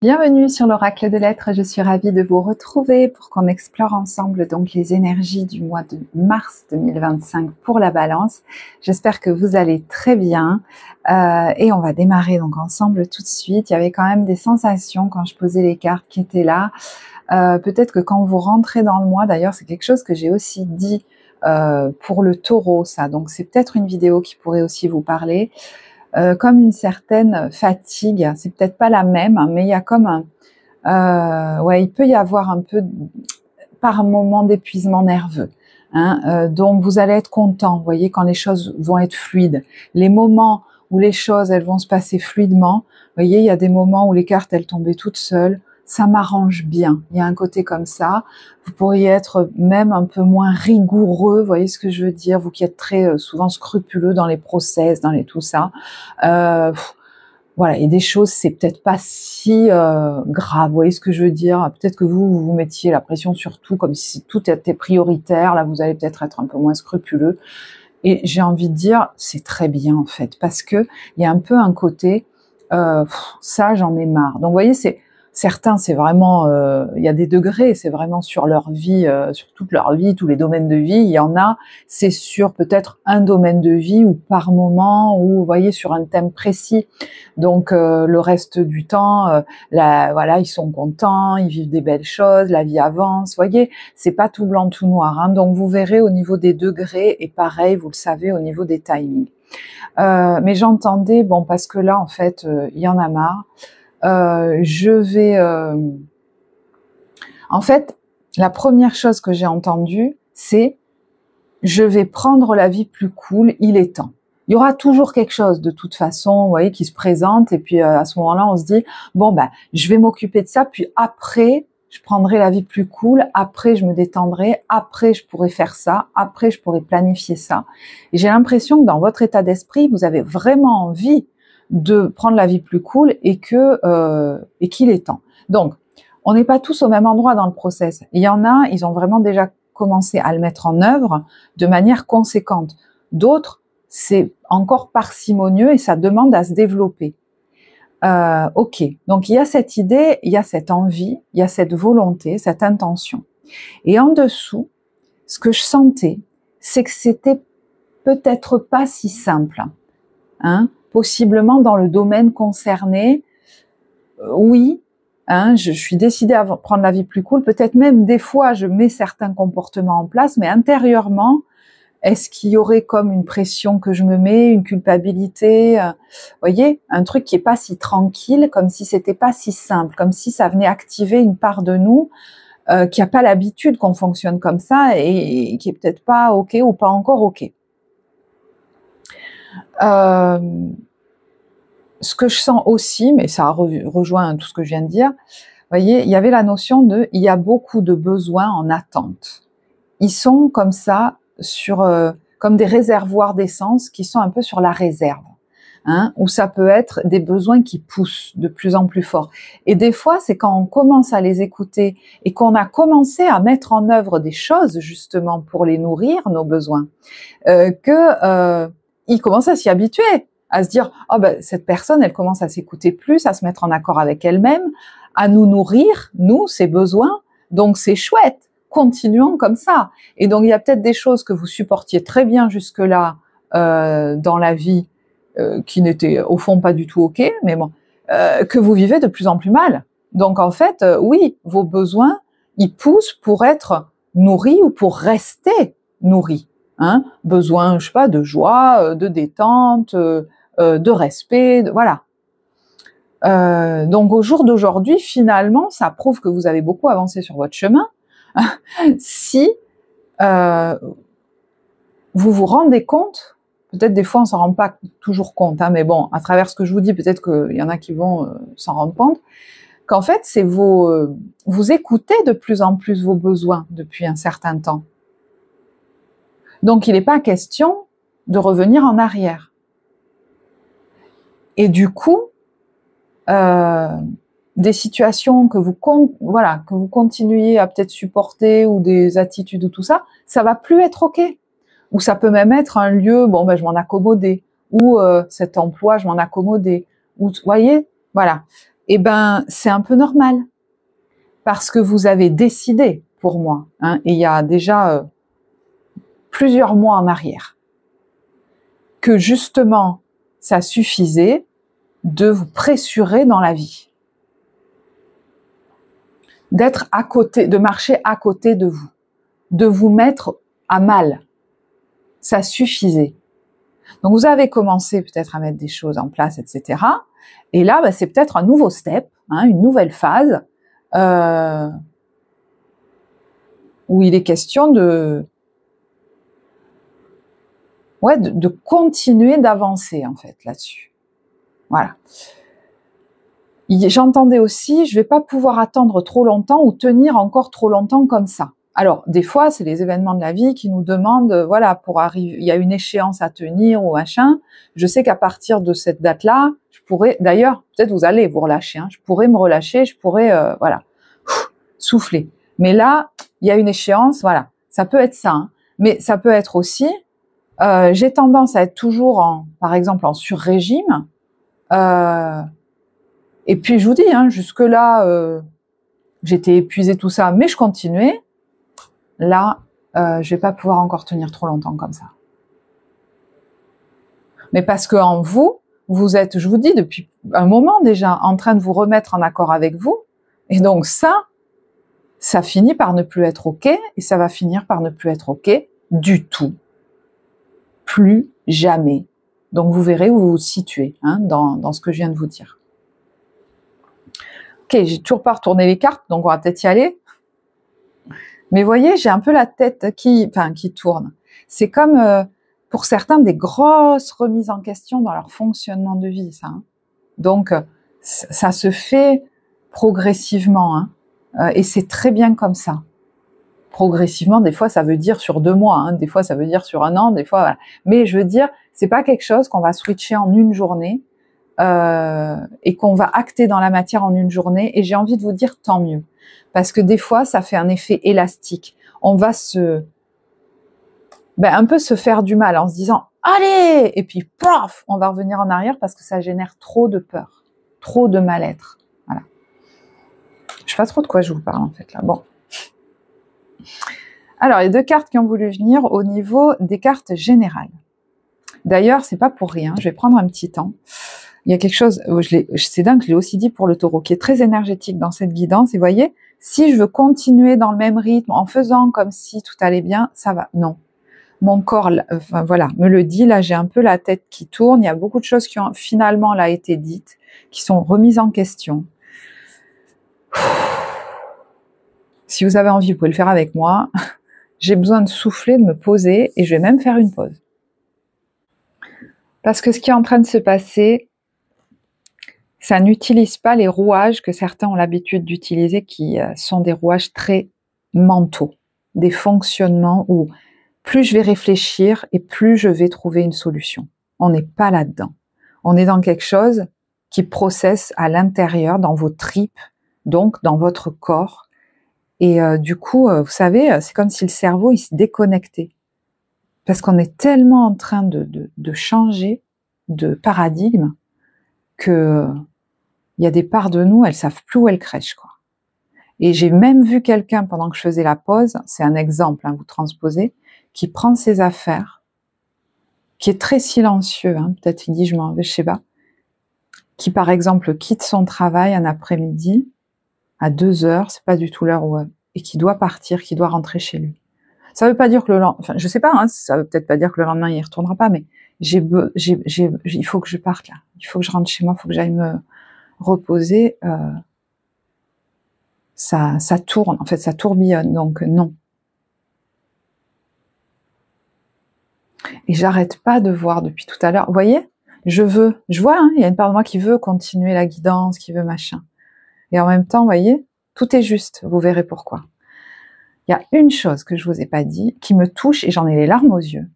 Bienvenue sur l'Oracle de l'Être, je suis ravie de vous retrouver pour qu'on explore ensemble donc les énergies du mois de mars 2025 pour la Balance. J'espère que vous allez très bien et on va démarrer donc ensemble tout de suite. Il y avait quand même des sensations quand je posais les cartes qui étaient là. Peut-être que quand vous rentrez dans le mois, d'ailleurs c'est quelque chose que j'ai aussi dit pour le Taureau, ça. Donc c'est peut-être une vidéo qui pourrait aussi vous parler. Comme une certaine fatigue, c'est peut-être pas la même, mais il y a comme un, ouais, il peut y avoir un peu par moment d'épuisement nerveux. Donc vous allez être content, vous voyez, quand les choses vont être fluides. Les moments où les choses elles vont se passer fluidement, vous voyez, il y a des moments où les cartes elles tombaient toutes seules. Ça m'arrange bien. Il y a un côté comme ça. Vous pourriez être même un peu moins rigoureux, vous voyez ce que je veux dire, vous qui êtes très souvent scrupuleux dans les process, dans les tout ça. Voilà, il y a des choses, c'est peut-être pas si grave, vous voyez ce que je veux dire. Peut-être que vous mettiez la pression sur tout, comme si tout était prioritaire. Là, vous allez peut-être être un peu moins scrupuleux. Et j'ai envie de dire, c'est très bien en fait, parce que il y a un peu un côté, ça j'en ai marre. Donc vous voyez, certains, c'est vraiment, il y a des degrés, c'est vraiment sur leur vie, sur toute leur vie, tous les domaines de vie. Il y en a, c'est sur peut-être un domaine de vie ou par moment, ou vous voyez, sur un thème précis. Donc le reste du temps, voilà, ils sont contents, ils vivent des belles choses, la vie avance. Vous voyez, c'est pas tout blanc, tout noir. Donc vous verrez au niveau des degrés, et pareil, vous le savez, au niveau des timings. Mais j'entendais, bon, parce que là, en fait, il y en a marre. Je vais... En fait, la première chose que j'ai entendue, c'est « je vais prendre la vie plus cool, il est temps ». Il y aura toujours quelque chose de toute façon, vous voyez, qui se présente, et puis à ce moment-là, on se dit « bon, ben, je vais m'occuper de ça, puis après, je prendrai la vie plus cool, après, je me détendrai, après, je pourrai faire ça, après, je pourrai planifier ça ». Et j'ai l'impression que dans votre état d'esprit, vous avez vraiment envie de prendre la vie plus cool et qu'il est temps. Donc, on n'est pas tous au même endroit dans le process. Il y en a, ils ont vraiment déjà commencé à le mettre en œuvre de manière conséquente. D'autres, c'est encore parcimonieux et ça demande à se développer. Ok, donc il y a cette idée, il y a cette envie, il y a cette volonté, cette intention. Et en dessous, ce que je sentais, c'est que c'était peut-être pas si simple. Possiblement dans le domaine concerné, oui, je suis décidée à prendre la vie plus cool, peut-être même des fois je mets certains comportements en place, mais intérieurement, est-ce qu'il y aurait comme une pression que je me mets, une culpabilité, voyez, un truc qui est pas si tranquille, comme si c'était pas si simple, comme si ça venait activer une part de nous qui a pas l'habitude qu'on fonctionne comme ça et qui est peut-être pas ok ou pas encore ok. Ce que je sens aussi, mais ça rejoint tout ce que je viens de dire, vous voyez, il y avait la notion de, il y a beaucoup de besoins en attente. Ils sont comme ça, comme des réservoirs d'essence qui sont un peu sur la réserve, où ça peut être des besoins qui poussent de plus en plus fort. Et des fois, c'est quand on commence à les écouter et qu'on a commencé à mettre en œuvre des choses justement pour les nourrir, nos besoins, ils commencent à s'y habituer, à se dire « oh ben cette personne, elle commence à s'écouter plus, à se mettre en accord avec elle-même, à nous nourrir, nous, ses besoins, donc c'est chouette, continuons comme ça ». Et donc il y a peut-être des choses que vous supportiez très bien jusque-là dans la vie, qui n'étaient au fond pas du tout ok, mais bon, que vous vivez de plus en plus mal. Donc en fait, oui, vos besoins, ils poussent pour être nourris ou pour rester nourris. Besoin, je sais pas, de joie, de détente, de respect, voilà. Donc au jour d'aujourd'hui, finalement, ça prouve que vous avez beaucoup avancé sur votre chemin. Si vous vous rendez compte, peut-être des fois on s'en rend pas toujours compte, mais bon, à travers ce que je vous dis, peut-être qu'il y en a qui vont s'en rendre compte, qu'en fait, c'est vous écoutez de plus en plus vos besoins depuis un certain temps. Donc il n'est pas question de revenir en arrière. Et du coup, des situations que vous continuez à peut-être supporter, ou des attitudes ou tout ça, ça va plus être ok. Ou ça peut même être un lieu, bon ben je m'en accommodais, ou cet emploi je m'en accommodais, ou voyez, voilà. eh ben, c'est un peu normal. Parce que vous avez décidé pour moi, hein, et il y a déjà plusieurs mois en arrière, que justement, ça suffisait de vous pressurer dans la vie. D'être à côté, de marcher à côté de vous mettre à mal. Ça suffisait. Donc vous avez commencé peut-être à mettre des choses en place, etc. Et là, bah, c'est peut-être un nouveau step, hein, une nouvelle phase, où il est question de continuer d'avancer en fait là-dessus. Voilà. J'entendais aussi, je vais pas pouvoir attendre trop longtemps ou tenir encore trop longtemps comme ça. Alors, des fois, c'est les événements de la vie qui nous demandent, voilà, pour arriver, il y a une échéance à tenir ou machin. Je sais qu'à partir de cette date-là, je pourrais, d'ailleurs, peut-être vous allez vous relâcher, hein, je pourrais me relâcher, je pourrais, voilà, souffler. Mais là, il y a une échéance, voilà. Ça peut être ça, hein. Mais ça peut être aussi, j'ai tendance à être toujours par exemple, en sur-régime, et puis je vous dis, hein, jusque-là, j'étais épuisée, tout ça, mais je continuais. Là, je vais pas pouvoir encore tenir trop longtemps comme ça. Mais parce que en vous, vous êtes, je vous dis, depuis un moment déjà, en train de vous remettre en accord avec vous, et donc ça finit par ne plus être OK, et ça va finir par ne plus être OK du tout. Plus jamais. Donc vous verrez où vous vous situez, hein, dans ce que je viens de vous dire. Ok, j'ai toujours pas retourné les cartes, donc on va peut-être y aller. Mais vous voyez, j'ai un peu la tête qui tourne. C'est comme, pour certains, des grosses remises en question dans leur fonctionnement de vie, ça. Hein. Donc, ça se fait progressivement, hein, et c'est très bien comme ça. Progressivement, des fois, ça veut dire sur 2 mois, hein, des fois, ça veut dire sur 1 an, des fois, voilà. Mais je veux dire, c'est pas quelque chose qu'on va switcher en une journée, et qu'on va acter dans la matière en une journée, et j'ai envie de vous dire tant mieux. Parce que des fois, ça fait un effet élastique. On va un peu se faire du mal en se disant « Allez !» et puis paf, on va revenir en arrière parce que ça génère trop de peur, trop de mal-être. Voilà. Je sais pas trop de quoi je vous parle en fait là. Bon. Alors, les 2 cartes qui ont voulu venir au niveau des cartes générales. D'ailleurs, c'est pas pour rien, je vais prendre un petit temps. Il y a quelque chose, c'est dingue, je l'ai aussi dit pour le taureau, qui est très énergétique dans cette guidance. Et vous voyez, si je veux continuer dans le même rythme, en faisant comme si tout allait bien, ça va. Non. Mon corps, enfin, voilà, me le dit. Là, j'ai un peu la tête qui tourne. Il y a beaucoup de choses qui ont finalement là été dites, qui sont remises en question. Si vous avez envie, vous pouvez le faire avec moi. J'ai besoin de souffler, de me poser, et je vais même faire une pause. Parce que ce qui est en train de se passer, ça n'utilise pas les rouages que certains ont l'habitude d'utiliser, qui sont des rouages très mentaux, des fonctionnements où plus je vais réfléchir et plus je vais trouver une solution. On n'est pas là-dedans. On est dans quelque chose qui processe à l'intérieur, dans vos tripes, donc dans votre corps. Et du coup, vous savez, c'est comme si le cerveau il se déconnectait. Parce qu'on est tellement en train de changer de paradigme que il y a des parts de nous, elles savent plus où elles crèchent, quoi. Et j'ai même vu quelqu'un, pendant que je faisais la pause, c'est un exemple, hein, vous transposez, qui prend ses affaires, qui est très silencieux, hein, peut-être il dit je m'en vais, je sais pas, qui par exemple quitte son travail un après-midi, à 2h, c'est pas du tout l'heure où, et qui doit partir, qui doit rentrer chez lui. Ça veut pas dire que le lendemain, enfin je sais pas, hein, ça veut peut-être pas dire que le lendemain il y retournera pas, mais il faut que je parte là, il faut que je rentre chez moi, il faut que j'aille me reposer, ça tourne, en fait ça tourbillonne, donc non. Et j'arrête pas de voir depuis tout à l'heure, vous voyez, je vois, hein, il y a une part de moi qui veut continuer la guidance, qui veut machin. Et en même temps, vous voyez, tout est juste, vous verrez pourquoi. Il y a une chose que je vous ai pas dit, qui me touche, et j'en ai les larmes aux yeux,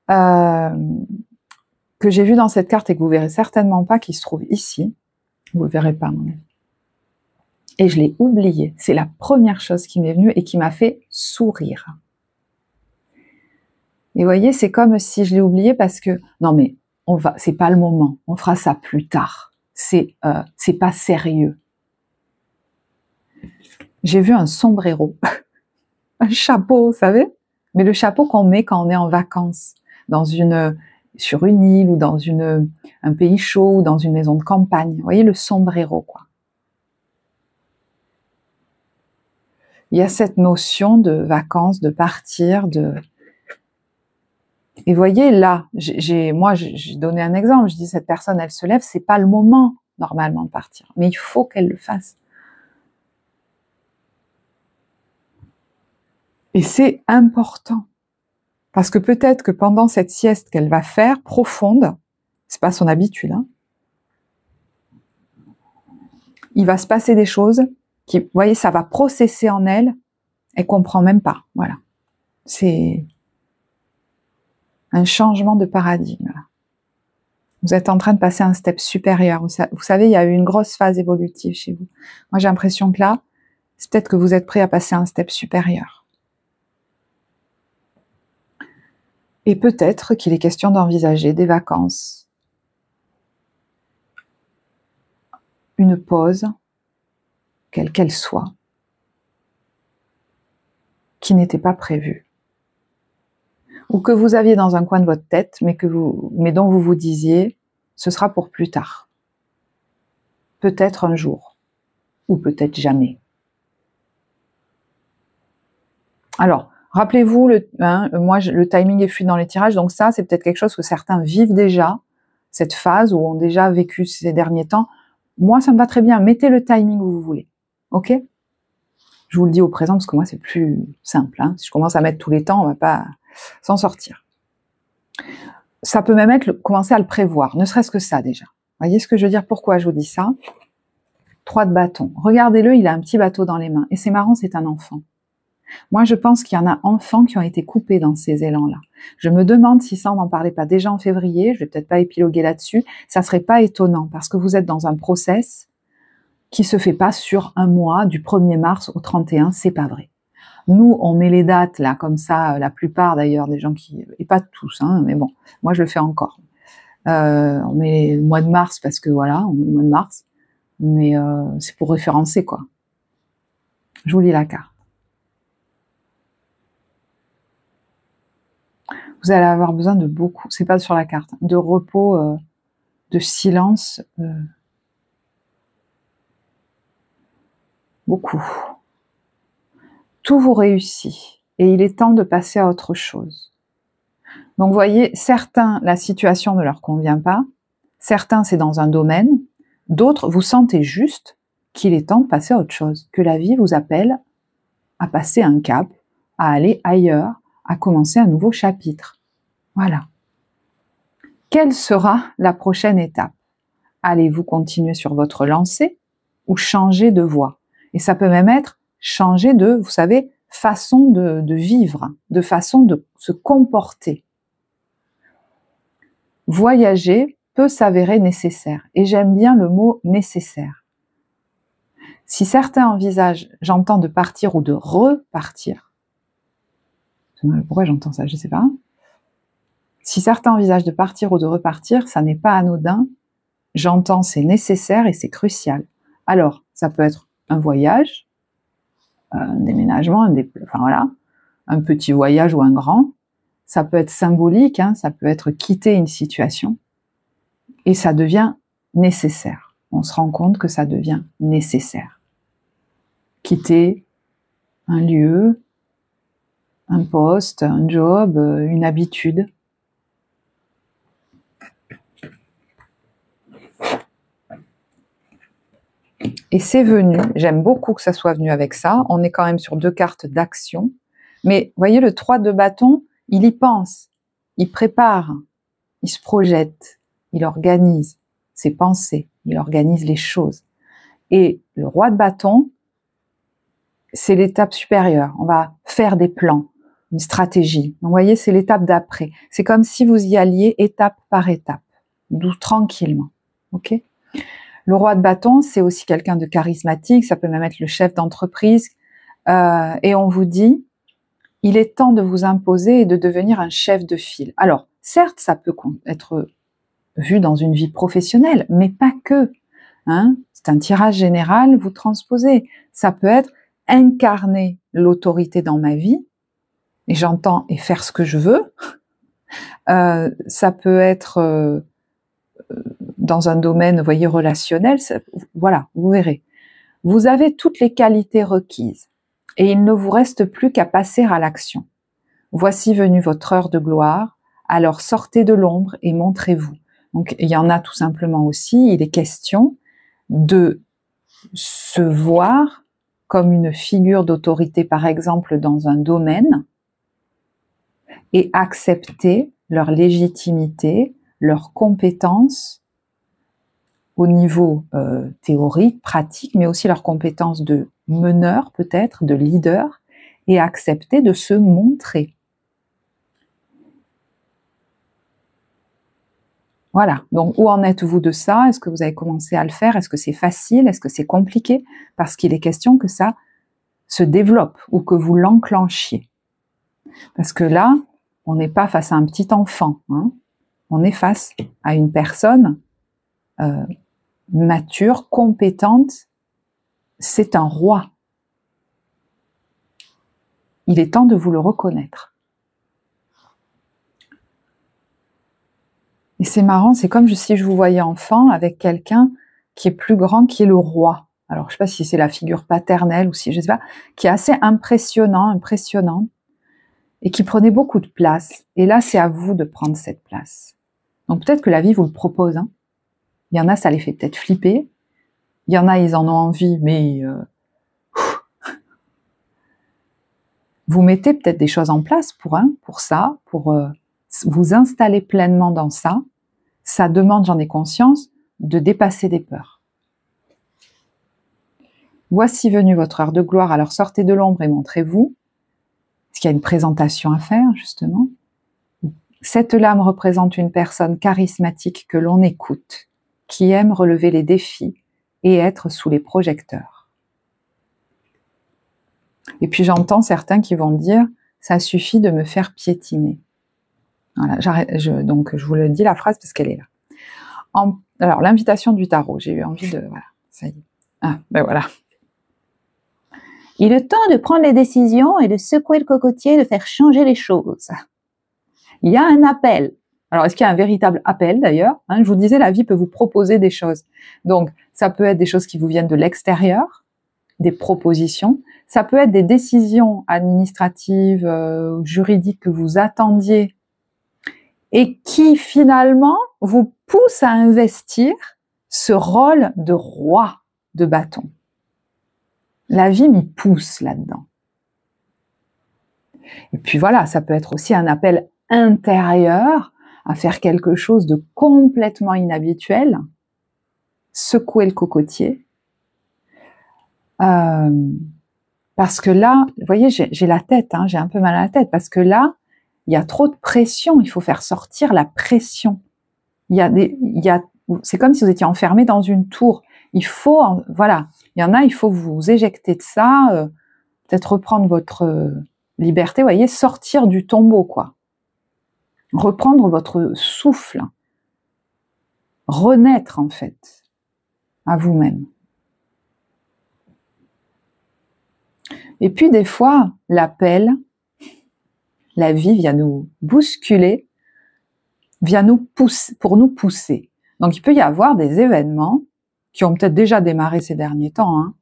que j'ai vu dans cette carte et que vous verrez certainement pas, qui se trouve ici. Vous le verrez pas, à mon avis. Et je l'ai oublié. C'est la première chose qui m'est venue et qui m'a fait sourire. Et vous voyez, c'est comme si je l'ai oublié parce que, non mais, c'est pas le moment, on fera ça plus tard. c'est pas sérieux. J'ai vu un sombrero, un chapeau, vous savez, mais le chapeau qu'on met quand on est en vacances, sur une île ou dans un pays chaud ou dans une maison de campagne. Vous voyez le sombrero, quoi. Il y a cette notion de vacances, de partir, Et voyez, là, j'ai donné un exemple, je dis cette personne, elle se lève, c'est pas le moment, normalement, de partir. Mais il faut qu'elle le fasse. Et c'est important. Parce que peut-être que pendant cette sieste qu'elle va faire, profonde, c'est pas son habitude, hein, il va se passer des choses qui, vous voyez, ça va processer en elle, elle comprend même pas, voilà. C'est un changement de paradigme, là. Vous êtes en train de passer un step supérieur. Vous savez, il y a eu une grosse phase évolutive chez vous. Moi, j'ai l'impression que là, c'est peut-être que vous êtes prêt à passer un step supérieur. Et peut-être qu'il est question d'envisager des vacances, une pause, quelle qu'elle soit, qui n'était pas prévue. Ou que vous aviez dans un coin de votre tête, mais dont vous vous disiez, ce sera pour plus tard. Peut-être un jour, ou peut-être jamais. Alors, rappelez-vous, le timing est fluide dans les tirages, donc ça, c'est peut-être quelque chose que certains vivent déjà, cette phase, ou ont déjà vécu ces derniers temps. Moi, ça me va très bien, mettez le timing où vous voulez, ok ? Je vous le dis au présent, parce que moi, c'est plus simple, hein. Si je commence à mettre tous les temps, on va pas s'en sortir. Ça peut même être commencer à le prévoir, ne serait-ce que ça déjà. Vous voyez ce que je veux dire? Pourquoi je vous dis ça? 3 de bâton. Regardez-le, il a un petit bateau dans les mains. Et c'est marrant, c'est un enfant. Moi, je pense qu'il y en a enfants qui ont été coupés dans ces élans-là. Je me demande si ça, on n'en parlait pas déjà en février, je vais peut-être pas épiloguer là-dessus, ça serait pas étonnant, parce que vous êtes dans un process qui se fait pas sur un mois, du 1er mars au 31, c'est pas vrai. Nous, on met les dates, là, comme ça, la plupart d'ailleurs, des gens qui, et pas tous, hein, mais bon, moi je le fais encore. On met le mois de mars parce que voilà, on met le mois de mars, mais c'est pour référencer, quoi. Je vous lis la carte. Vous allez avoir besoin de beaucoup, c'est pas sur la carte, de repos, de silence, beaucoup. Tout vous réussit et il est temps de passer à autre chose. Donc vous voyez, certains, la situation ne leur convient pas, certains c'est dans un domaine, d'autres vous sentez juste qu'il est temps de passer à autre chose, que la vie vous appelle à passer un cap, à aller ailleurs, à commencer un nouveau chapitre. Voilà. Quelle sera la prochaine étape? Allez-vous continuer sur votre lancée ou changer de voie? Et ça peut même être changer de, vous savez, façon de vivre, de façon de se comporter. Voyager peut s'avérer nécessaire. Et j'aime bien le mot nécessaire. Si certains envisagent, j'entends de partir ou de repartir. Pourquoi j'entends ça? Je ne sais pas. Si certains envisagent de partir ou de repartir, ça n'est pas anodin. J'entends c'est nécessaire et c'est crucial. Alors, ça peut être un voyage, un déménagement, enfin voilà, un petit voyage ou un grand. Ça peut être symbolique, hein, ça peut être quitter une situation. Et ça devient nécessaire. On se rend compte que ça devient nécessaire. Quitter un lieu, un poste, un job, une habitude. Et c'est venu, j'aime beaucoup que ça soit venu avec ça, on est quand même sur 2 cartes d'action, mais voyez le 3 de bâton, il y pense, il prépare, il se projette, il organise ses pensées, il organise les choses. Et le roi de bâton, c'est l'étape supérieure, on va faire des plans, une stratégie. Donc vous voyez, c'est l'étape d'après. C'est comme si vous y alliez étape par étape, tranquillement, ok ? Le roi de bâton, c'est aussi quelqu'un de charismatique, ça peut même être le chef d'entreprise, et on vous dit, il est temps de vous imposer et de devenir un chef de file. Alors, certes, ça peut être vu dans une vie professionnelle, mais pas que. hein, c'est un tirage général, vous transposez. Ça peut être incarner l'autorité dans ma vie, et j'entends et faire ce que je veux. Ça peut être dans un domaine, vous voyez, relationnel. Voilà, vous verrez. Vous avez toutes les qualités requises, et il ne vous reste plus qu'à passer à l'action. Voici venue votre heure de gloire, alors sortez de l'ombre et montrez-vous. Donc il y en a tout simplement aussi, il est question de se voir comme une figure d'autorité, par exemple, dans un domaine, et accepter leur légitimité, leurs compétences au niveau théorique, pratique, mais aussi leurs compétences de meneur peut-être, de leader, et accepter de se montrer. Voilà, donc où en êtes-vous de ça? Est-ce que vous avez commencé à le faire? Est-ce que c'est facile? Est-ce que c'est compliqué? Parce qu'il est question que ça se développe ou que vous l'enclenchiez. Parce que là, on n'est pas face à un petit enfant, hein. On est face à une personne mature, compétente. C'est un roi. Il est temps de vous le reconnaître. Et c'est marrant, c'est comme si je vous voyais enfant avec quelqu'un qui est plus grand, qui est le roi. Alors, je ne sais pas si c'est la figure paternelle ou si, je ne sais pas, qui est assez impressionnant, et qui prenait beaucoup de place. Et là, c'est à vous de prendre cette place. Donc, peut-être que la vie vous le propose, hein. Il y en a, ça les fait peut-être flipper. Il y en a, ils en ont envie, mais vous mettez peut-être des choses en place pour ça, pour vous installer pleinement dans ça. Ça demande, j'en ai conscience, de dépasser des peurs. Voici venue votre heure de gloire, alors sortez de l'ombre et montrez-vous. Est-ce qu'il y a une présentation à faire, justement? Cette lame représente une personne charismatique que l'on écoute, qui aime relever les défis et être sous les projecteurs. Et puis j'entends certains qui vont dire « ça suffit de me faire piétiner ». Voilà, donc je vous le dis la phrase parce qu'elle est là. Alors l'invitation du tarot, j'ai eu envie de... Voilà, ça y est. Ah, ben voilà. Il est temps de prendre les décisions et de secouer le cocotier, de faire changer les choses. Il y a un appel. Alors, est-ce qu'il y a un véritable appel d'ailleurs, hein? Je vous disais, la vie peut vous proposer des choses. Donc, ça peut être des choses qui vous viennent de l'extérieur, des propositions. Ça peut être des décisions administratives, juridiques que vous attendiez et qui finalement vous poussent à investir ce rôle de roi de bâton. La vie m'y pousse là-dedans. Et puis voilà, ça peut être aussi un appel intérieur à faire quelque chose de complètement inhabituel, secouer le cocotier. Parce que là, vous voyez, j'ai la tête, hein, j'ai un peu mal à la tête, parce que là, il y a trop de pression, il faut faire sortir la pression. C'est comme si vous étiez enfermé dans une tour. Il faut, voilà, il y en a, il faut vous éjecter de ça, peut-être reprendre votre liberté, vous voyez, sortir du tombeau, quoi. Reprendre votre souffle. Renaître, en fait, à vous-même. Et puis, des fois, l'appel, la vie vient nous bousculer, vient nous pousser, pour nous pousser. Donc, il peut y avoir des événements qui ont peut-être déjà démarré ces derniers temps, hein,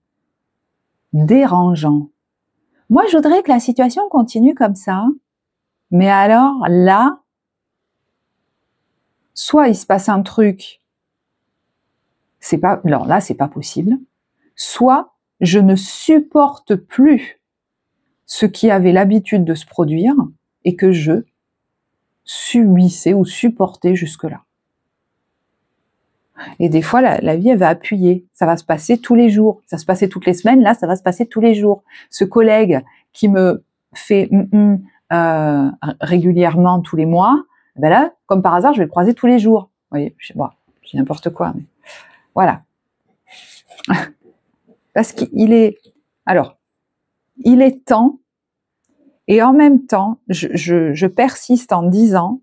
dérangeants. Moi, je voudrais que la situation continue comme ça, mais alors là, soit il se passe un truc, alors là, c'est pas possible, soit je ne supporte plus ce qui avait l'habitude de se produire et que je subissais ou supportais jusque-là. Et des fois, la vie, elle va appuyer. Ça va se passer tous les jours. Ça se passait toutes les semaines. Là, ça va se passer tous les jours. Ce collègue qui me fait régulièrement tous les mois, ben là, comme par hasard, je vais le croiser tous les jours. Vous voyez, je dis n'importe quoi, mais voilà. Parce qu'il est... Alors, il est temps, et en même temps, je persiste en disant,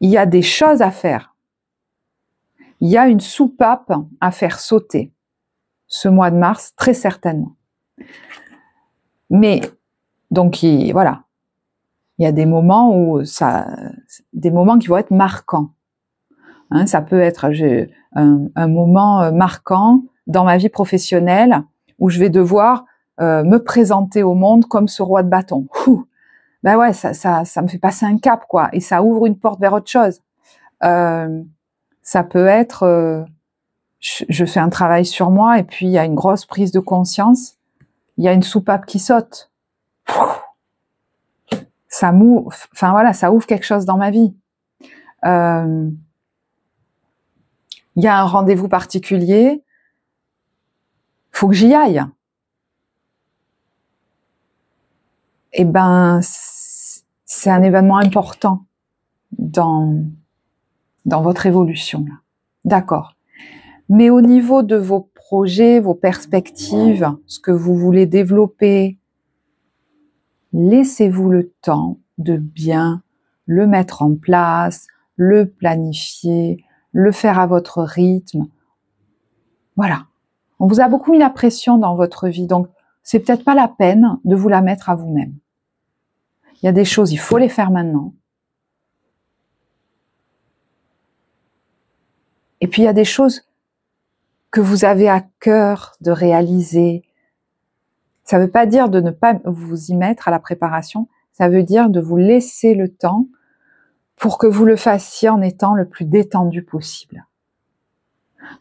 il y a des choses à faire. il y a une soupape à faire sauter ce mois de mars, très certainement. Mais, donc, voilà. Il y a des moments où des moments qui vont être marquants. Hein, ça peut être un moment marquant dans ma vie professionnelle où je vais devoir me présenter au monde comme ce roi de bâton. Ben ouais, ça me fait passer un cap, quoi, et ça ouvre une porte vers autre chose. Ça peut être, je fais un travail sur moi et puis il y a une grosse prise de conscience, il y a une soupape qui saute. Ça enfin voilà, ça ouvre quelque chose dans ma vie. Il y a un rendez-vous particulier, faut que j'y aille. Eh ben, c'est un événement important dans votre évolution. D'accord. Mais au niveau de vos projets, vos perspectives, ce que vous voulez développer, laissez-vous le temps de bien le mettre en place, le planifier, le faire à votre rythme. Voilà. On vous a beaucoup mis la pression dans votre vie, donc c'est peut-être pas la peine de vous la mettre à vous-même. Il y a des choses, il faut les faire maintenant. Et puis il y a des choses que vous avez à cœur de réaliser. Ça ne veut pas dire de ne pas vous y mettre à la préparation, ça veut dire de vous laisser le temps pour que vous le fassiez en étant le plus détendu possible.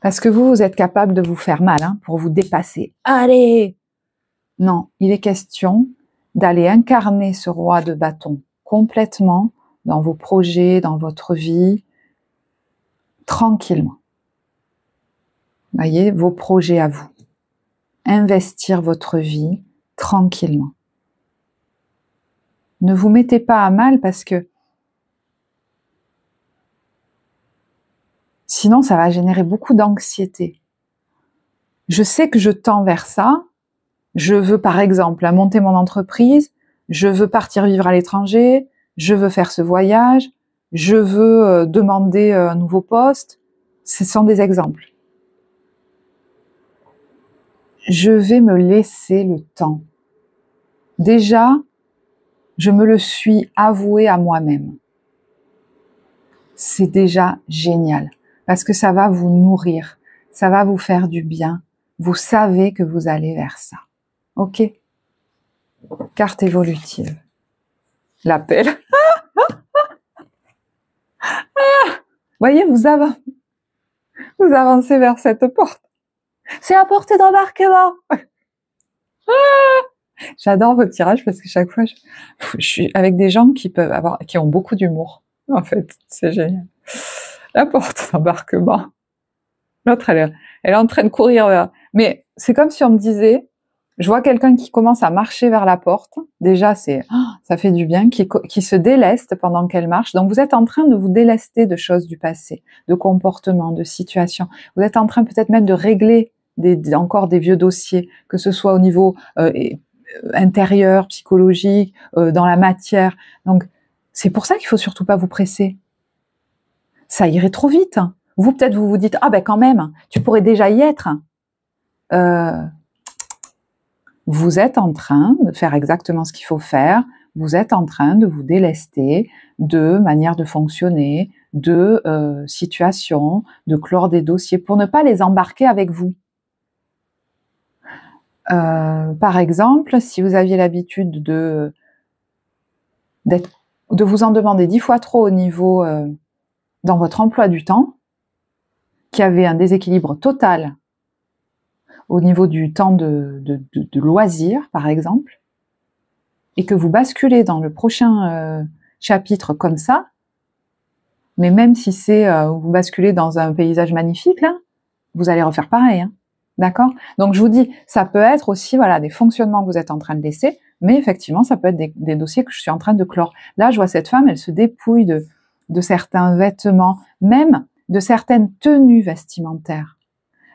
Parce que vous êtes capable de vous faire mal, hein, pour vous dépasser. Allez! Non, il est question d'aller incarner ce roi de bâton complètement dans vos projets, dans votre vie, tranquillement. Voyez, vos projets à vous. Investir votre vie tranquillement. Ne vous mettez pas à mal parce que sinon ça va générer beaucoup d'anxiété. Je sais que je tends vers ça. Je veux par exemple monter mon entreprise, je veux partir vivre à l'étranger, je veux faire ce voyage, je veux demander un nouveau poste. Ce sont des exemples. Je vais me laisser le temps. Déjà, je me le suis avoué à moi-même. C'est déjà génial, parce que ça va vous nourrir, ça va vous faire du bien. Vous savez que vous allez vers ça. Ok? Carte évolutive. L'appel. Voyez, vous avancez vers cette porte. C'est la porte d'embarquement. J'adore vos tirages parce que chaque fois, je suis avec des gens qui ont beaucoup d'humour. En fait, c'est génial. La porte d'embarquement. L'autre, elle est en train de courir vers. Mais c'est comme si on me disait, je vois quelqu'un qui commence à marcher vers la porte. Déjà, ça fait du bien, qui se déleste pendant qu'elle marche. Donc, vous êtes en train de vous délester de choses du passé, de comportements, de situations. Vous êtes en train peut-être même de régler encore des vieux dossiers, que ce soit au niveau intérieur, psychologique, dans la matière. Donc, c'est pour ça qu'il faut surtout pas vous presser. Ça irait trop vite. Vous, peut-être, vous vous dites, ah ben quand même, tu pourrais déjà y être. Vous êtes en train de faire exactement ce qu'il faut faire. Vous êtes en train de vous délester de manière de fonctionner, de situations, de clore des dossiers pour ne pas les embarquer avec vous. Par exemple, si vous aviez l'habitude de vous en demander 10 fois trop au niveau dans votre emploi du temps, qui avait un déséquilibre total au niveau du temps de loisir, par exemple, et que vous basculez dans le prochain chapitre comme ça, mais même si c'est vous basculez dans un paysage magnifique, là, vous allez refaire pareil, hein. D'accord? Donc je vous dis, ça peut être aussi des fonctionnements que vous êtes en train de laisser, mais effectivement, ça peut être des dossiers que je suis en train de clore. Là, je vois cette femme, elle se dépouille de certains vêtements, même de certaines tenues vestimentaires.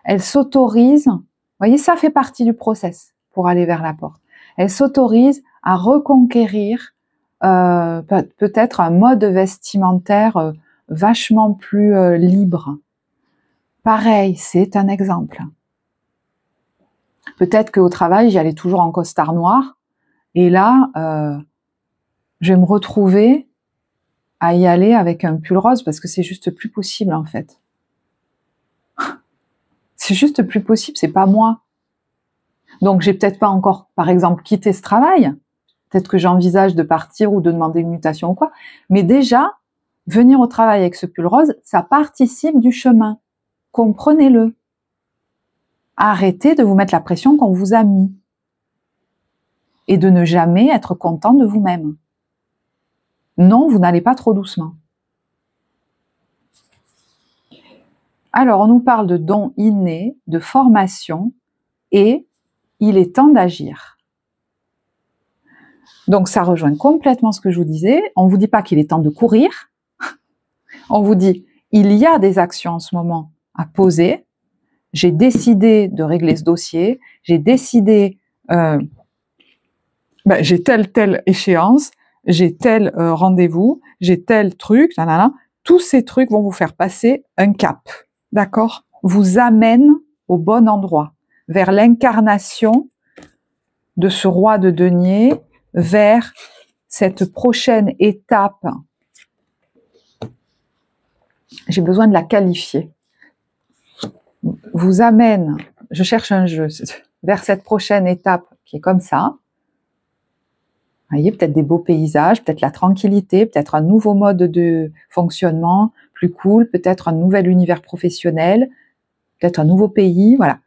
Elle s'autorise, vous voyez, ça fait partie du process pour aller vers la porte. Elle s'autorise à reconquérir peut-être un mode vestimentaire vachement plus libre. Pareil, c'est un exemple. Peut-être qu'au travail, j'y allais toujours en costard noir, et là, je vais me retrouver à y aller avec un pull rose parce que c'est juste plus possible en fait. C'est juste plus possible, c'est pas moi. Donc j'ai peut-être pas encore, par exemple, quitté ce travail. Peut-être que j'envisage de partir ou de demander une mutation ou quoi. Mais déjà, venir au travail avec ce pull rose, ça participe du chemin. Comprenez-le. Arrêtez de vous mettre la pression qu'on vous a mis. Et de ne jamais être content de vous-même. Non, vous n'allez pas trop doucement. Alors, on nous parle de dons innés, de formation, et il est temps d'agir. Donc, ça rejoint complètement ce que je vous disais. On ne vous dit pas qu'il est temps de courir. On vous dit, il y a des actions en ce moment à poser. J'ai décidé de régler ce dossier. J'ai décidé, j'ai telle échéance. J'ai tel rendez-vous, j'ai tel truc, nanana. Tous ces trucs vont vous faire passer un cap, d'accord? Vous amènent au bon endroit, vers l'incarnation de ce roi de denier, vers cette prochaine étape. J'ai besoin de la qualifier. Vous amène, je cherche un jeu, vers cette prochaine étape qui est comme ça. Vous voyez, peut-être des beaux paysages, peut-être la tranquillité, peut-être un nouveau mode de fonctionnement plus cool, peut-être un nouvel univers professionnel, peut-être un nouveau pays, voilà.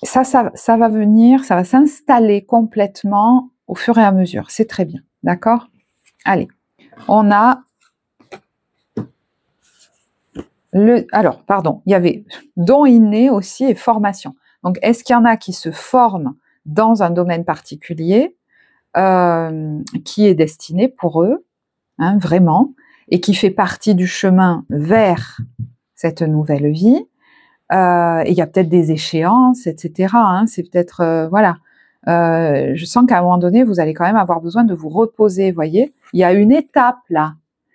Ça va venir, ça va s'installer complètement au fur et à mesure. C'est très bien, d'accord? Allez, on a alors, pardon, il y avait don inné aussi et formation. Donc, est-ce qu'il y en a qui se forment dans un domaine particulier qui est destiné pour eux, hein, vraiment, et qui fait partie du chemin vers cette nouvelle vie. Et il y a peut-être des échéances, etc. Hein, c'est peut-être, voilà. Je sens qu'à un moment donné, vous allez quand même avoir besoin de vous reposer, voyez. Il y a une étape là.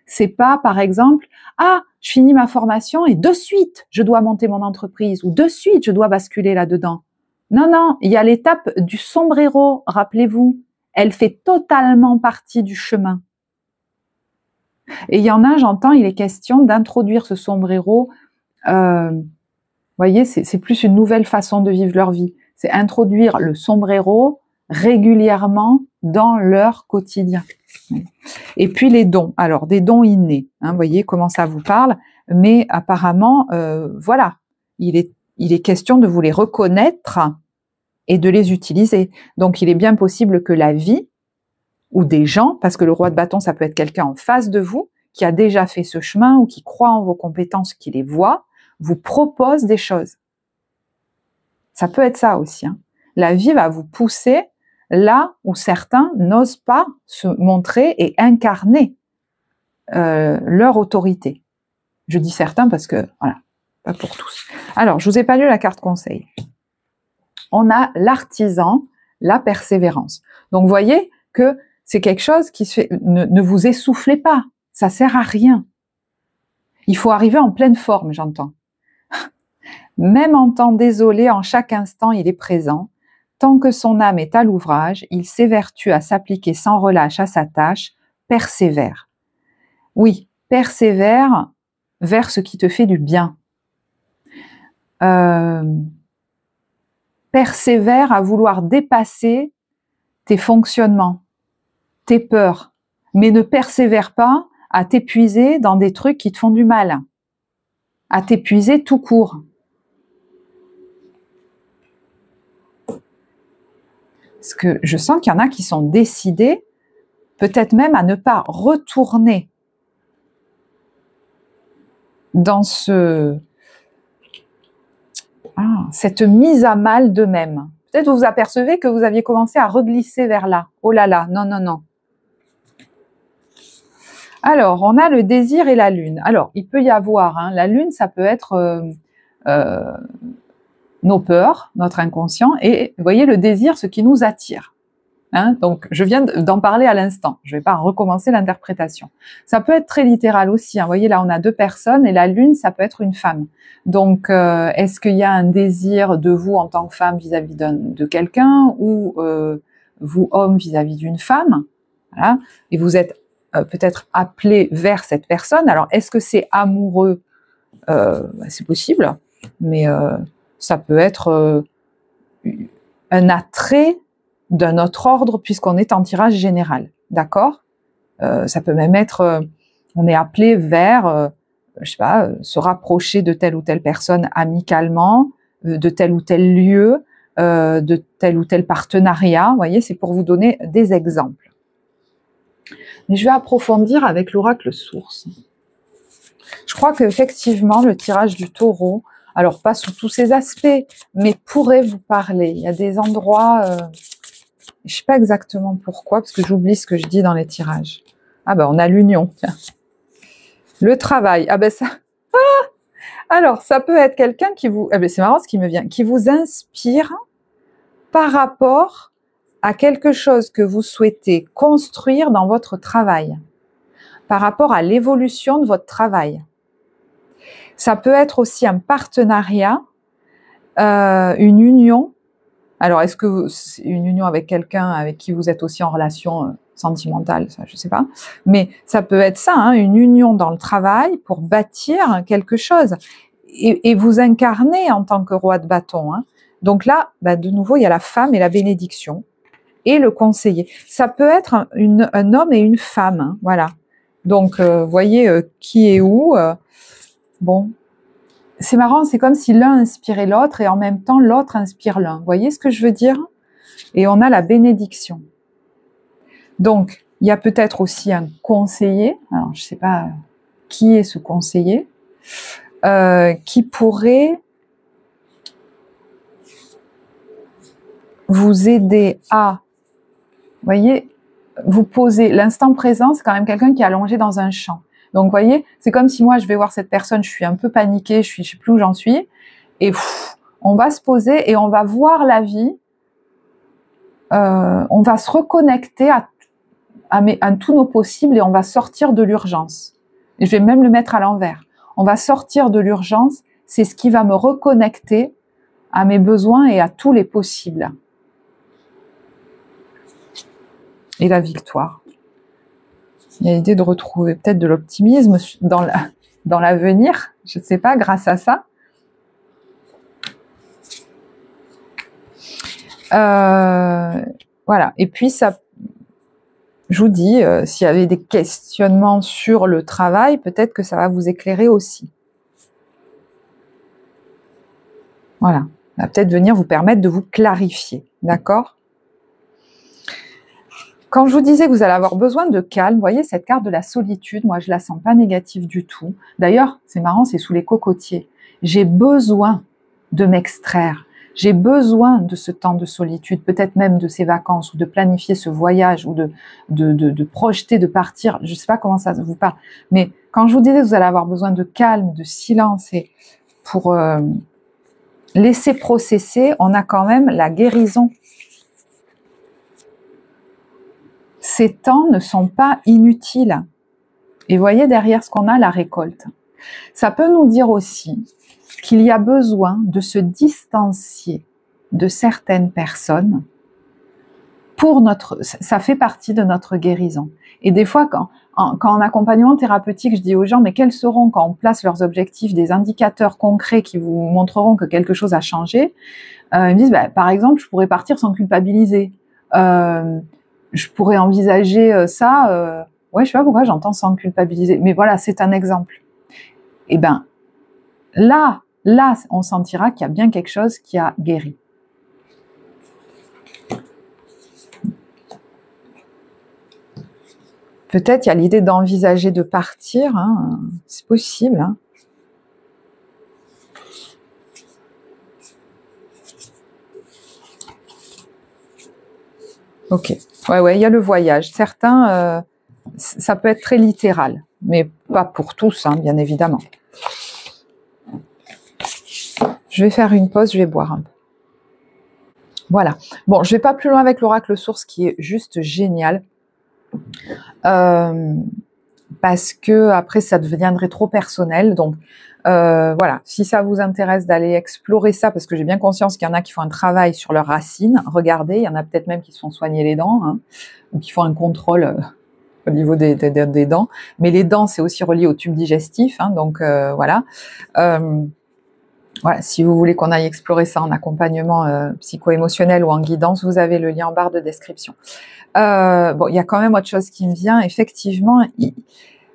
C'est pas, par exemple, ah, je finis ma formation et de suite, je dois monter mon entreprise ou de suite, je dois basculer là-dedans. Non, non, il y a l'étape du sombrero, rappelez-vous. Elle fait totalement partie du chemin. Et il y en a, j'entends, il est question d'introduire ce sombrero. Vous voyez, c'est plus une nouvelle façon de vivre leur vie. C'est introduire le sombrero régulièrement dans leur quotidien. Et puis les dons. Alors, des dons innés. Hein, vous voyez comment ça vous parle. Mais apparemment, voilà, il est question de vous les reconnaître et de les utiliser. Donc, il est bien possible que la vie ou des gens, parce que le roi de bâton, ça peut être quelqu'un en face de vous, qui a déjà fait ce chemin ou qui croit en vos compétences, qui les voit, vous propose des choses. Ça peut être ça aussi. Hein. La vie va vous pousser là où certains n'osent pas se montrer et incarner leur autorité. Je dis certains parce que, voilà, pas pour tous. Alors, je vous ai pas lu la carte conseil. On a l'artisan, la persévérance. Donc, vous voyez que c'est quelque chose qui se fait, ne vous essoufflez pas, ça sert à rien. Il faut arriver en pleine forme, j'entends. Même en temps désolé, en chaque instant, il est présent. Tant que son âme est à l'ouvrage, il s'évertue à s'appliquer sans relâche à sa tâche, persévère. Oui, persévère vers ce qui te fait du bien. Persévère à vouloir dépasser tes fonctionnements, tes peurs, mais ne persévère pas à t'épuiser dans des trucs qui te font du mal, à t'épuiser tout court. Parce que je sens qu'il y en a qui sont décidés, peut-être même à ne pas retourner dans cette mise à mal d'eux-mêmes. Peut-être vous vous apercevez que vous aviez commencé à reglisser vers là. Oh là là, non, non, non. Alors, on a le désir et la lune. Alors, il peut y avoir, hein, la lune, ça peut être nos peurs, notre inconscient, et vous voyez le désir, ce qui nous attire. Hein, donc, je viens d'en parler à l'instant. Je ne vais pas recommencer l'interprétation. Ça peut être très littéral aussi. Hein. Vous voyez, là, on a deux personnes et la lune, ça peut être une femme. Donc, est-ce qu'il y a un désir de vous en tant que femme vis-à-vis de quelqu'un ou vous, homme, vis-à-vis d'une femme? Voilà. Et vous êtes peut-être appelé vers cette personne. Alors, est-ce que c'est amoureux? C'est possible, mais ça peut être un attrait d'un autre ordre puisqu'on est en tirage général, d'accord? Ça peut même être, on est appelé vers, je sais pas, se rapprocher de telle ou telle personne amicalement, de tel ou tel lieu, de tel ou tel partenariat. Vous voyez, c'est pour vous donner des exemples. Mais je vais approfondir avec l'oracle source. Je crois qu'effectivement, le tirage du taureau, alors pas sous tous ses aspects, mais pourrait vous parler. Il y a des endroits... je sais pas exactement pourquoi, parce que j'oublie ce que je dis dans les tirages. Ah ben, on a l'union, tiens. Le travail, ah ben ça... Ah, alors, ça peut être quelqu'un qui vous... Ah ben, c'est marrant ce qui me vient. Qui vous inspire par rapport à quelque chose que vous souhaitez construire dans votre travail. Par rapport à l'évolution de votre travail. Ça peut être aussi un partenariat, une union. Alors, est-ce que c'est une union avec quelqu'un avec qui vous êtes aussi en relation sentimentale, ça, je sais pas. Mais ça peut être ça, hein, une union dans le travail pour bâtir quelque chose et vous incarner en tant que roi de bâton. Hein. Donc là, bah, de nouveau, il y a la femme et la bénédiction et le conseiller. Ça peut être un homme et une femme, hein, voilà. Donc, voyez qui est où. Bon. C'est marrant, c'est comme si l'un inspirait l'autre et en même temps l'autre inspire l'un. Vous voyez ce que je veux dire? Et on a la bénédiction. Donc, il y a peut-être aussi un conseiller. Alors, je ne sais pas qui est ce conseiller, qui pourrait vous aider à, vous voyez, vous poser. L'instant présent, c'est quand même quelqu'un qui est allongé dans un champ. Donc, vous voyez, c'est comme si moi, je vais voir cette personne, je suis un peu paniquée, je sais plus où j'en suis, et on va se poser et on va voir la vie, on va se reconnecter à tous nos possibles et on va sortir de l'urgence. Et je vais même le mettre à l'envers. On va sortir de l'urgence, c'est ce qui va me reconnecter à mes besoins et à tous les possibles. Et la victoire. Il y a l'idée de retrouver peut-être de l'optimisme dans l'avenir, je ne sais pas, grâce à ça. Voilà. Et puis, ça, je vous dis, s'il y avait des questionnements sur le travail, peut-être que ça va vous éclairer aussi. Voilà. Ça va peut-être venir vous permettre de vous clarifier. D'accord ? Quand je vous disais que vous allez avoir besoin de calme, vous voyez cette carte de la solitude, moi je la sens pas négative du tout. D'ailleurs, c'est marrant, c'est sous les cocotiers. J'ai besoin de m'extraire. J'ai besoin de ce temps de solitude, peut-être même de ces vacances, ou de planifier ce voyage, ou de projeter, de partir. Je ne sais pas comment ça vous parle. Mais quand je vous disais que vous allez avoir besoin de calme, de silence, et pour laisser processer, on a quand même la guérison. Ces temps ne sont pas inutiles. Et voyez derrière ce qu'on a, la récolte. Ça peut nous dire aussi qu'il y a besoin de se distancier de certaines personnes pour ça fait partie de notre guérison. Et des fois, quand en accompagnement thérapeutique, je dis aux gens, mais quels seront, quand on place leurs objectifs, des indicateurs concrets qui vous montreront que quelque chose a changé, ils me disent, bah, par exemple, je pourrais partir sans culpabiliser. Je pourrais envisager ça, ouais, je sais pas pourquoi j'entends sans culpabiliser, mais voilà, c'est un exemple. Et ben, là, on sentira qu'il y a bien quelque chose qui a guéri. Peut-être il y a l'idée d'envisager de partir, hein, c'est possible. Hein. Ok. Ouais, il y a le voyage. Certains, ça peut être très littéral, mais pas pour tous, hein, bien évidemment. Je vais faire une pause, je vais boire un peu. Voilà. Bon, je vais pas plus loin avec l'oracle source qui est juste génial. Parce que après ça deviendrait trop personnel. Donc voilà, si ça vous intéresse d'aller explorer ça, parce que j'ai bien conscience qu'il y en a qui font un travail sur leurs racines, regardez, il y en a peut-être même qui se font soigner les dents, hein, ou qui font un contrôle au niveau des dents. Mais les dents, c'est aussi relié au tube digestif, hein, donc voilà. Voilà, si vous voulez qu'on aille explorer ça en accompagnement psycho-émotionnel ou en guidance, vous avez le lien en barre de description. Bon, il y a quand même autre chose qui me vient. Effectivement,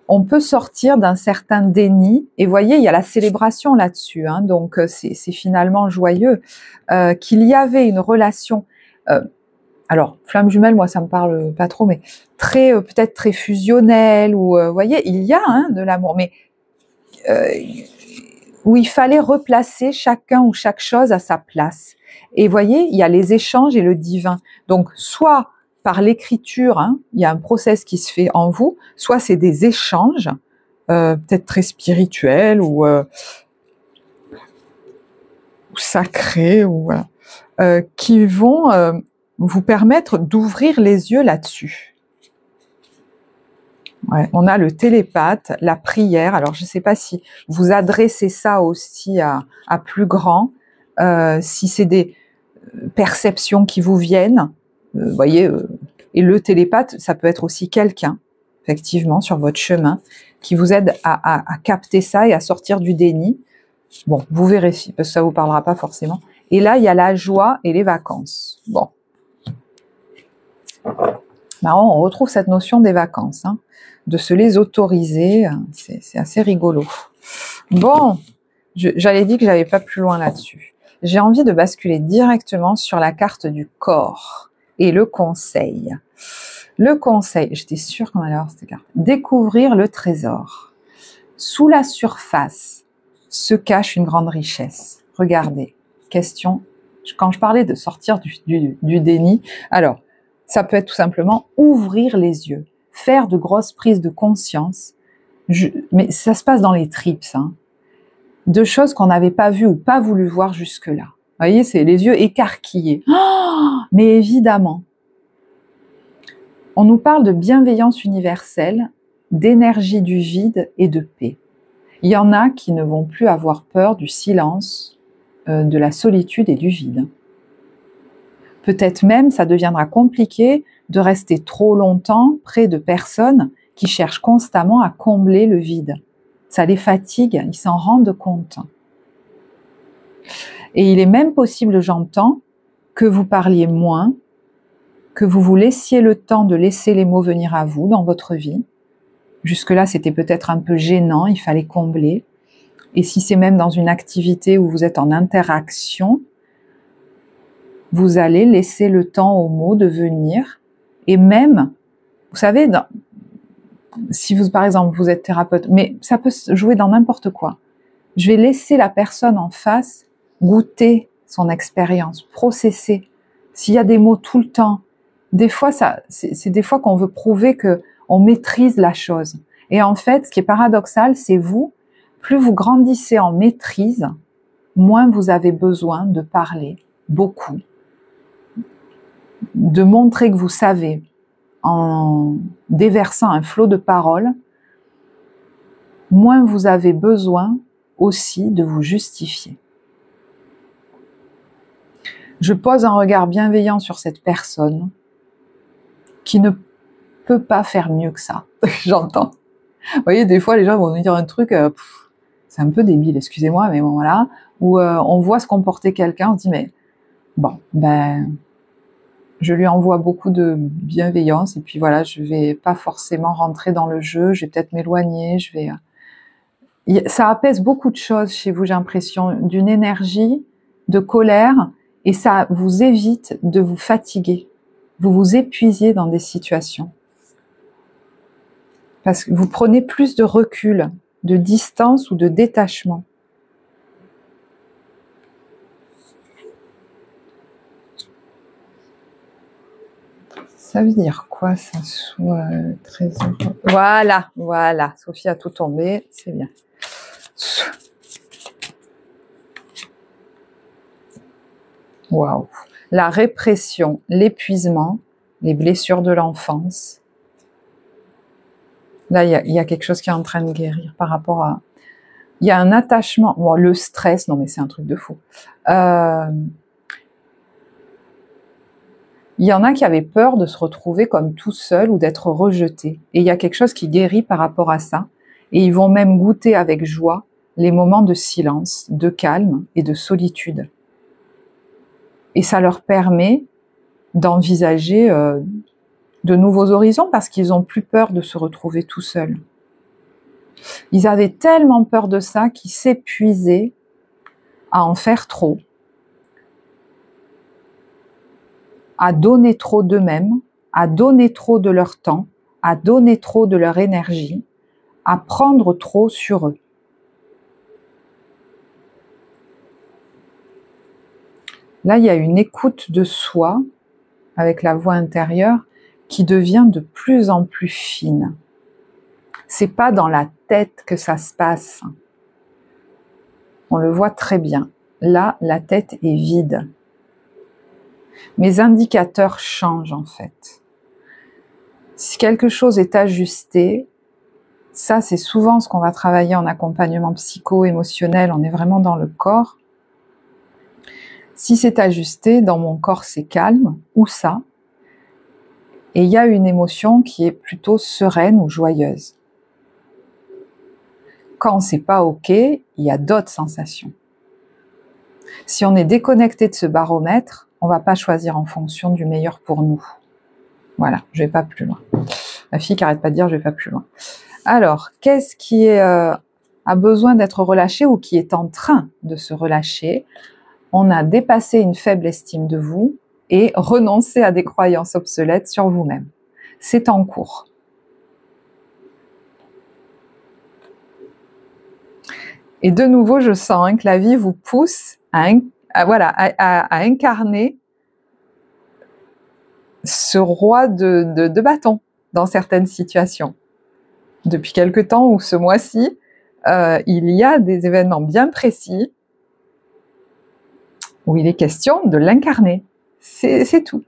on peut sortir d'un certain déni. Et voyez, il y a la célébration là-dessus. Hein, donc, c'est finalement joyeux qu'il y avait une relation. Alors, flamme jumelle, moi, ça me parle pas trop, mais très peut-être très fusionnelle. Ou, vous voyez, il y a de l'amour, mais où il fallait replacer chacun ou chaque chose à sa place. Et voyez, il y a les échanges et le divin. Donc, soit par l'écriture, hein, il y a un process qui se fait en vous, soit c'est des échanges, peut-être très spirituels ou sacrés, ou qui vont vous permettre d'ouvrir les yeux là-dessus. Ouais, on a le télépathe, la prière. Alors, je ne sais pas si vous adressez ça aussi à plus grand, si c'est des perceptions qui vous viennent, vous voyez, et le télépathe, ça peut être aussi quelqu'un, effectivement, sur votre chemin, qui vous aide à capter ça et à sortir du déni. Bon, vous verrez, parce que ça vous parlera pas forcément. Et là, il y a la joie et les vacances. Bon. Marrant, on retrouve cette notion des vacances, hein, de se les autoriser, c'est assez rigolo. Bon, j'avais dit que j'avais pas plus loin là-dessus. J'ai envie de basculer directement sur la carte du corps et le conseil. Le conseil, j'étais sûre qu'on allait avoir cette carte. Découvrir le trésor. Sous la surface se cache une grande richesse. Regardez, question, quand je parlais de sortir du déni, alors, ça peut être tout simplement ouvrir les yeux, faire de grosses prises de conscience, mais ça se passe dans les tripes, hein, de choses qu'on n'avait pas vues ou pas voulu voir jusque-là. Vous voyez, c'est les yeux écarquillés. Oh, mais évidemment, on nous parle de bienveillance universelle, d'énergie du vide et de paix. Il y en a qui ne vont plus avoir peur du silence, de la solitude et du vide. Peut-être même ça deviendra compliqué de rester trop longtemps près de personnes qui cherchent constamment à combler le vide. Ça les fatigue, ils s'en rendent compte. Et il est même possible, j'entends, que vous parliez moins, que vous vous laissiez le temps de laisser les mots venir à vous dans votre vie. Jusque-là, c'était peut-être un peu gênant, il fallait combler. Et si c'est même dans une activité où vous êtes en interaction, vous allez laisser le temps aux mots de venir. Et même, vous savez, si vous, par exemple, vous êtes thérapeute, mais ça peut se jouer dans n'importe quoi. Je vais laisser la personne en face goûter son expérience, processer. S'il y a des mots tout le temps, des fois, c'est des fois qu'on veut prouver qu'on maîtrise la chose. Et en fait, ce qui est paradoxal, c'est vous, plus vous grandissez en maîtrise, moins vous avez besoin de parler beaucoup, de montrer que vous savez, en déversant un flot de paroles, moins vous avez besoin aussi de vous justifier. Je pose un regard bienveillant sur cette personne qui ne peut pas faire mieux que ça. J'entends. Vous voyez, des fois, les gens vont nous dire un truc, c'est un peu débile, excusez-moi, mais bon, voilà, où on voit se comporter quelqu'un, on se dit, mais bon, ben, je lui envoie beaucoup de bienveillance, et puis voilà, je vais pas forcément rentrer dans le jeu, je vais peut-être m'éloigner, ça apaise beaucoup de choses chez vous, j'ai l'impression, d'une énergie, de colère, et ça vous évite de vous fatiguer. Vous vous épuisiez dans des situations. Parce que vous prenez plus de recul, de distance ou de détachement. Ça veut dire quoi, ça soit très heureux? Voilà, Sophie a tout tombé, c'est bien. Waouh. la répression, l'épuisement, les blessures de l'enfance. Là, il y a quelque chose qui est en train de guérir par rapport à... Il y a un attachement, bon, le stress, non mais c'est un truc de fou. Il y en a qui avaient peur de se retrouver comme tout seul ou d'être rejetés. Et il y a quelque chose qui guérit par rapport à ça. Et ils vont même goûter avec joie les moments de silence, de calme et de solitude. Et ça leur permet d'envisager de nouveaux horizons parce qu'ils n'ont plus peur de se retrouver tout seuls. Ils avaient tellement peur de ça qu'ils s'épuisaient à en faire trop, à donner trop d'eux-mêmes, à donner trop de leur temps, à donner trop de leur énergie, à prendre trop sur eux. Là, il y a une écoute de soi, avec la voix intérieure, qui devient de plus en plus fine. C'est pas dans la tête que ça se passe. On le voit très bien. Là, la tête est vide. Mes indicateurs changent en fait. Si quelque chose est ajusté, ça c'est souvent ce qu'on va travailler en accompagnement psycho-émotionnel, on est vraiment dans le corps. Si c'est ajusté, dans mon corps c'est calme, ou ça, et il y a une émotion qui est plutôt sereine ou joyeuse. Quand c'est pas ok, il y a d'autres sensations. Si on est déconnecté de ce baromètre, on va pas choisir en fonction du meilleur pour nous. Voilà, je vais pas plus loin. Ma fille qui arrête pas de dire je vais pas plus loin. Alors, qu'est-ce qui a besoin d'être relâché ou qui est en train de se relâcher? On a dépassé une faible estime de vous et renoncé à des croyances obsolètes sur vous-même. C'est en cours. Et de nouveau, je sens que la vie vous pousse à incarner ce roi de bâton dans certaines situations. Depuis quelque temps ou ce mois-ci, il y a des événements bien précis où il est question de l'incarner. C'est tout.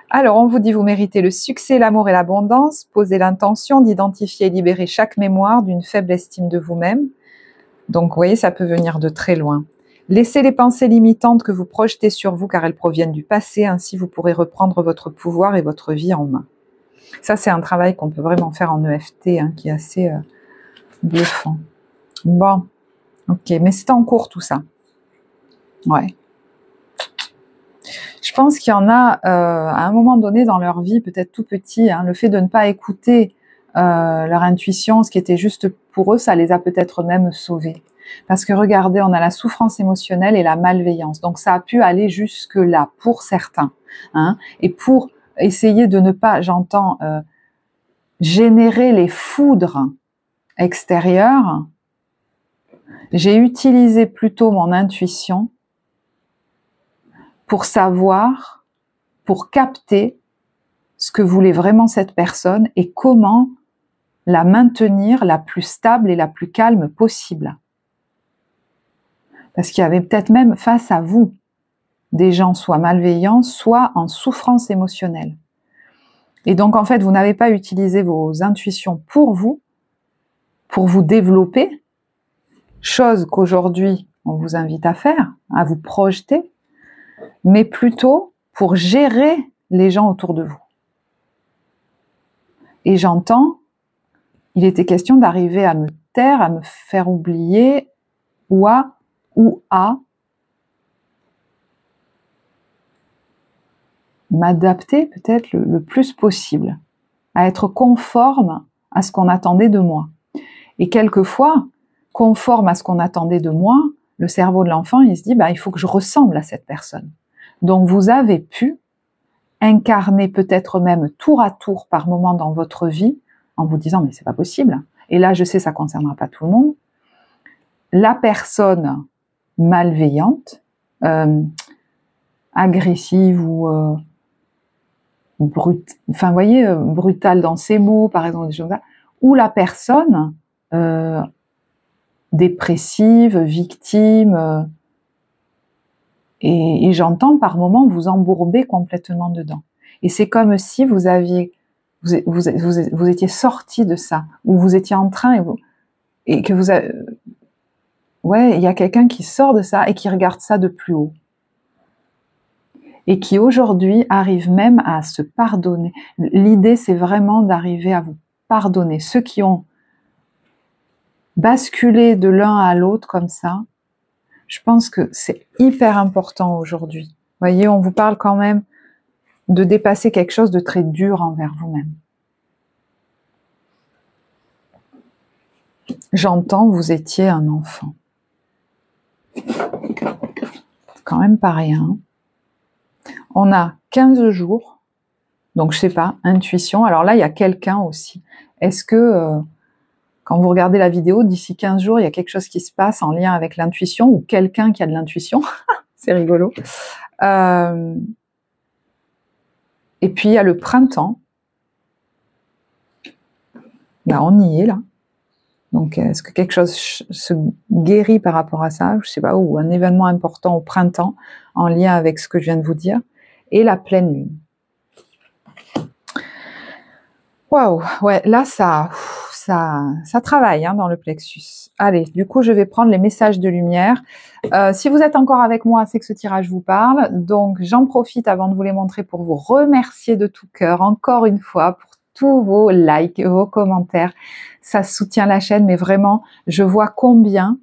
Alors, on vous dit, vous méritez le succès, l'amour et l'abondance. Posez l'intention d'identifier et libérer chaque mémoire d'une faible estime de vous-même. Donc, vous voyez, ça peut venir de très loin. Laissez les pensées limitantes que vous projetez sur vous car elles proviennent du passé. Ainsi, vous pourrez reprendre votre pouvoir et votre vie en main. Ça, c'est un travail qu'on peut vraiment faire en EFT, hein, qui est assez bluffant. Bon, ok, mais c'est en cours tout ça. Ouais. Je pense qu'il y en a, à un moment donné dans leur vie, peut-être tout petit, hein, le fait de ne pas écouter leur intuition, ce qui était juste pour eux, ça les a peut-être même sauvés. Parce que regardez, on a la souffrance émotionnelle et la malveillance. Donc ça a pu aller jusque-là pour certains. Hein, et pour essayer de ne pas, j'entends, générer les foudres extérieures, j'ai utilisé plutôt mon intuition pour savoir, pour capter ce que voulait vraiment cette personne et comment la maintenir la plus stable et la plus calme possible. Parce qu'il y avait peut-être même face à vous des gens soit malveillants, soit en souffrance émotionnelle. Et donc en fait, vous n'avez pas utilisé vos intuitions pour vous développer, chose qu'aujourd'hui on vous invite à faire, à vous projeter, mais plutôt pour gérer les gens autour de vous. Et j'entends, il était question d'arriver à me taire, à me faire oublier, ou à m'adapter peut-être le plus possible, à être conforme à ce qu'on attendait de moi. Et quelquefois, conforme à ce qu'on attendait de moi, le cerveau de l'enfant, il se dit, il faut que je ressemble à cette personne. Donc vous avez pu incarner peut-être même tour à tour par moment dans votre vie, en vous disant, mais c'est pas possible. Et là, je sais, ça concernera pas tout le monde. La personne malveillante, agressive ou brutale dans ses mots, par exemple, des choses comme ça, ou la personne dépressive, victime, Et j'entends par moments vous embourber complètement dedans. Et c'est comme si vous étiez sorti de ça, ou vous étiez en train et que vous avez, ouais, il y a quelqu'un qui sort de ça et qui regarde ça de plus haut. Et qui aujourd'hui arrive même à se pardonner. L'idée, c'est vraiment d'arriver à vous pardonner. Ceux qui ont basculé de l'un à l'autre comme ça, je pense que c'est hyper important aujourd'hui. Vous voyez, on vous parle quand même de dépasser quelque chose de très dur envers vous-même. J'entends, vous étiez un enfant. Quand même pas rien. On a 15 jours, donc je sais pas, intuition. Alors là, il y a quelqu'un aussi. Est-ce que, quand vous regardez la vidéo, d'ici 15 jours, il y a quelque chose qui se passe en lien avec l'intuition, ou quelqu'un qui a de l'intuition? C'est rigolo. Et puis il y a le printemps. Ben, on y est là. Donc est-ce que quelque chose se guérit par rapport à ça? Je sais pas, ou un événement important au printemps en lien avec ce que je viens de vous dire. Et la pleine lune. Waouh, ouais, là ça travaille hein, dans le plexus. Allez, du coup je vais prendre les messages de lumière. Si vous êtes encore avec moi, c'est que ce tirage vous parle. Donc j'en profite avant de vous les montrer pour vous remercier de tout cœur, encore une fois, pour tous vos likes, vos commentaires. Ça soutient la chaîne, mais vraiment, je vois combien,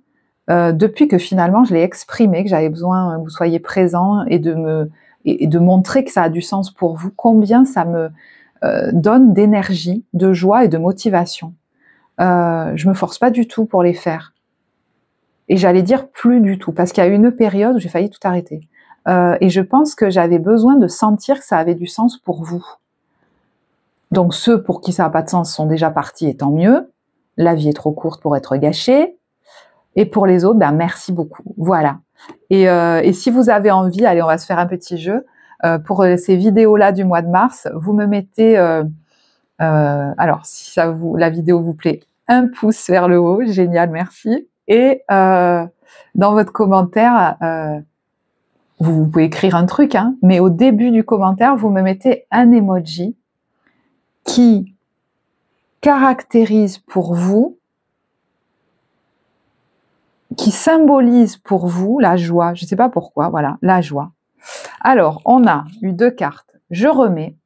depuis que finalement je l'ai exprimé, que j'avais besoin que vous soyez présents et de montrer que ça a du sens pour vous, combien ça me donne d'énergie, de joie et de motivation. Je me force pas du tout pour les faire. Et j'allais dire plus du tout, parce qu'il y a eu une période où j'ai failli tout arrêter. Et je pense que j'avais besoin de sentir que ça avait du sens pour vous. Donc ceux pour qui ça n'a pas de sens sont déjà partis, et tant mieux. La vie est trop courte pour être gâchée. Et pour les autres, ben merci beaucoup. Voilà. Et si vous avez envie, allez, on va se faire un petit jeu. Pour ces vidéos-là du mois de mars, vous me mettez, alors si la vidéo vous plaît, un pouce vers le haut, génial, merci. Et dans votre commentaire, vous pouvez écrire un truc, hein, mais au début du commentaire, vous me mettez un emoji qui caractérise pour vous, qui symbolise pour vous la joie. Je ne sais pas pourquoi, voilà, la joie. Alors, on a eu 2 cartes. Je remets.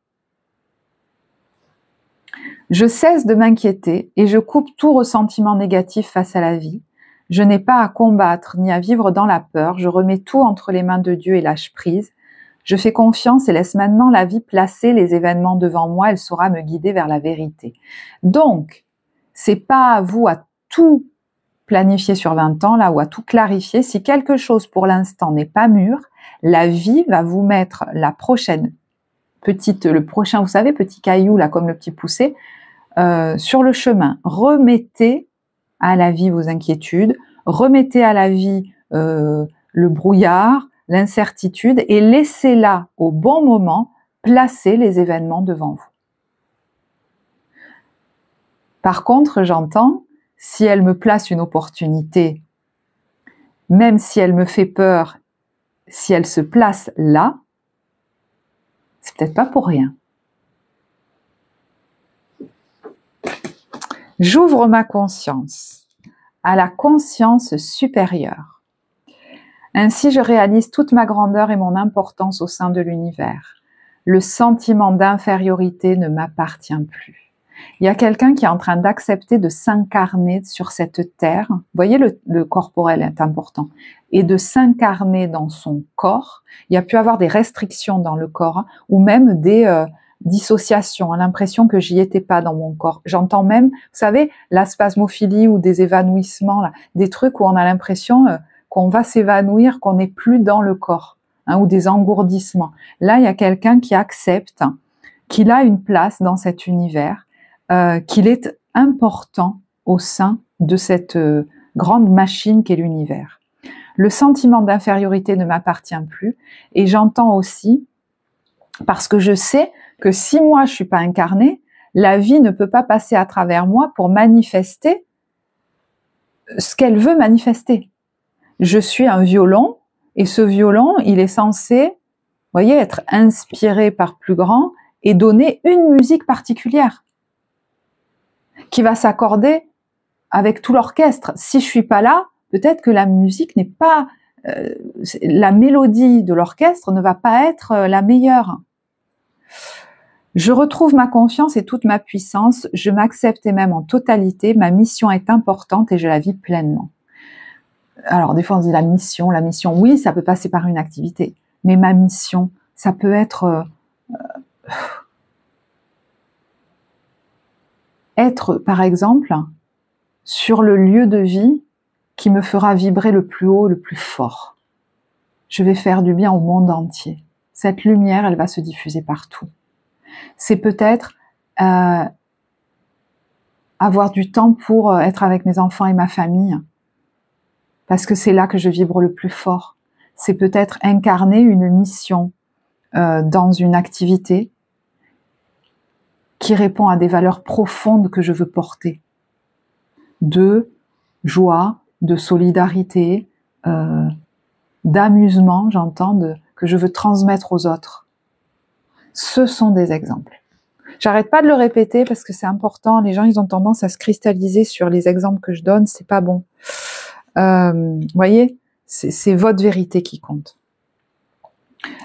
Je cesse de m'inquiéter et je coupe tout ressentiment négatif face à la vie. Je n'ai pas à combattre ni à vivre dans la peur. Je remets tout entre les mains de Dieu et lâche prise. Je fais confiance et laisse maintenant la vie placer les événements devant moi. Elle saura me guider vers la vérité. Donc, c'est pas à vous à tout planifier sur 20 ans, là, ou à tout clarifier. Si quelque chose pour l'instant n'est pas mûr, la vie va vous mettre la prochaine le prochain, vous savez, petit caillou, là, comme le petit poussé, sur le chemin. Remettez à la vie vos inquiétudes, remettez à la vie le brouillard, l'incertitude, et laissez-la, au bon moment, placer les événements devant vous. Par contre, j'entends, si elle me place une opportunité, même si elle me fait peur, si elle se place là, c'est peut-être pas pour rien. J'ouvre ma conscience à la conscience supérieure. Ainsi, je réalise toute ma grandeur et mon importance au sein de l'univers. Le sentiment d'infériorité ne m'appartient plus. Il y a quelqu'un qui est en train d'accepter de s'incarner sur cette terre. Vous voyez, le corporel est important. Et de s'incarner dans son corps. Il y a pu avoir des restrictions dans le corps, hein, ou même des dissociations, hein, l'impression que j'y étais pas dans mon corps. J'entends même, vous savez, la spasmophilie ou des évanouissements, là, des trucs où on a l'impression qu'on va s'évanouir, qu'on n'est plus dans le corps, hein, ou des engourdissements. Là, il y a quelqu'un qui accepte qu'il a une place dans cet univers, qu'il est important au sein de cette grande machine qu'est l'univers. Le sentiment d'infériorité ne m'appartient plus, et j'entends aussi, parce que je sais que si moi je suis pas incarnée, la vie ne peut pas passer à travers moi pour manifester ce qu'elle veut manifester. Je suis un violon, Et ce violon, il est censé, vous voyez, être inspiré par plus grand et donner une musique particulière qui va s'accorder avec tout l'orchestre. Si je suis pas là, peut-être que la musique n'est pas, la mélodie de l'orchestre ne va pas être la meilleure. Je retrouve ma confiance et toute ma puissance, je m'accepte et même en totalité, ma mission est importante et je la vis pleinement. Alors des fois on dit la mission, oui, ça peut passer par une activité, mais ma mission, ça peut être être par exemple sur le lieu de vie qui me fera vibrer le plus haut, le plus fort. Je vais faire du bien au monde entier. Cette lumière, elle va se diffuser partout. C'est peut-être avoir du temps pour être avec mes enfants et ma famille, parce que c'est là que je vibre le plus fort. C'est peut-être incarner une mission dans une activité qui répond à des valeurs profondes que je veux porter, de joie, de solidarité, d'amusement, j'entends, que je veux transmettre aux autres. Ce sont des exemples. J'arrête pas de le répéter parce que c'est important. Les gens, ils ont tendance à se cristalliser sur les exemples que je donne. C'est pas bon. Voyez, c'est votre vérité qui compte.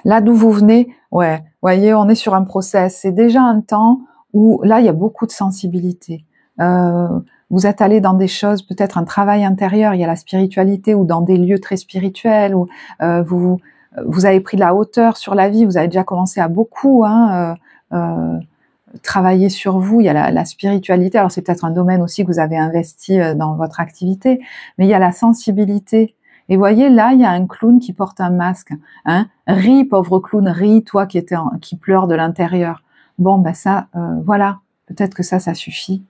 Là d'où vous venez, ouais, voyez, on est sur un process. C'est déjà un temps où là, il y a beaucoup de sensibilité. Vous êtes allé dans des choses, peut-être un travail intérieur. Il y a la spiritualité ou dans des lieux très spirituels où vous avez pris de la hauteur sur la vie. Vous avez déjà commencé à beaucoup travailler sur vous. Il y a la spiritualité. Alors c'est peut-être un domaine aussi que vous avez investi dans votre activité, mais il y a la sensibilité. Et voyez, là, il y a un clown qui porte un masque. Hein, ris, pauvre clown, ris, toi qui pleures de l'intérieur. Bon, ben ça, voilà. Peut-être que ça suffit.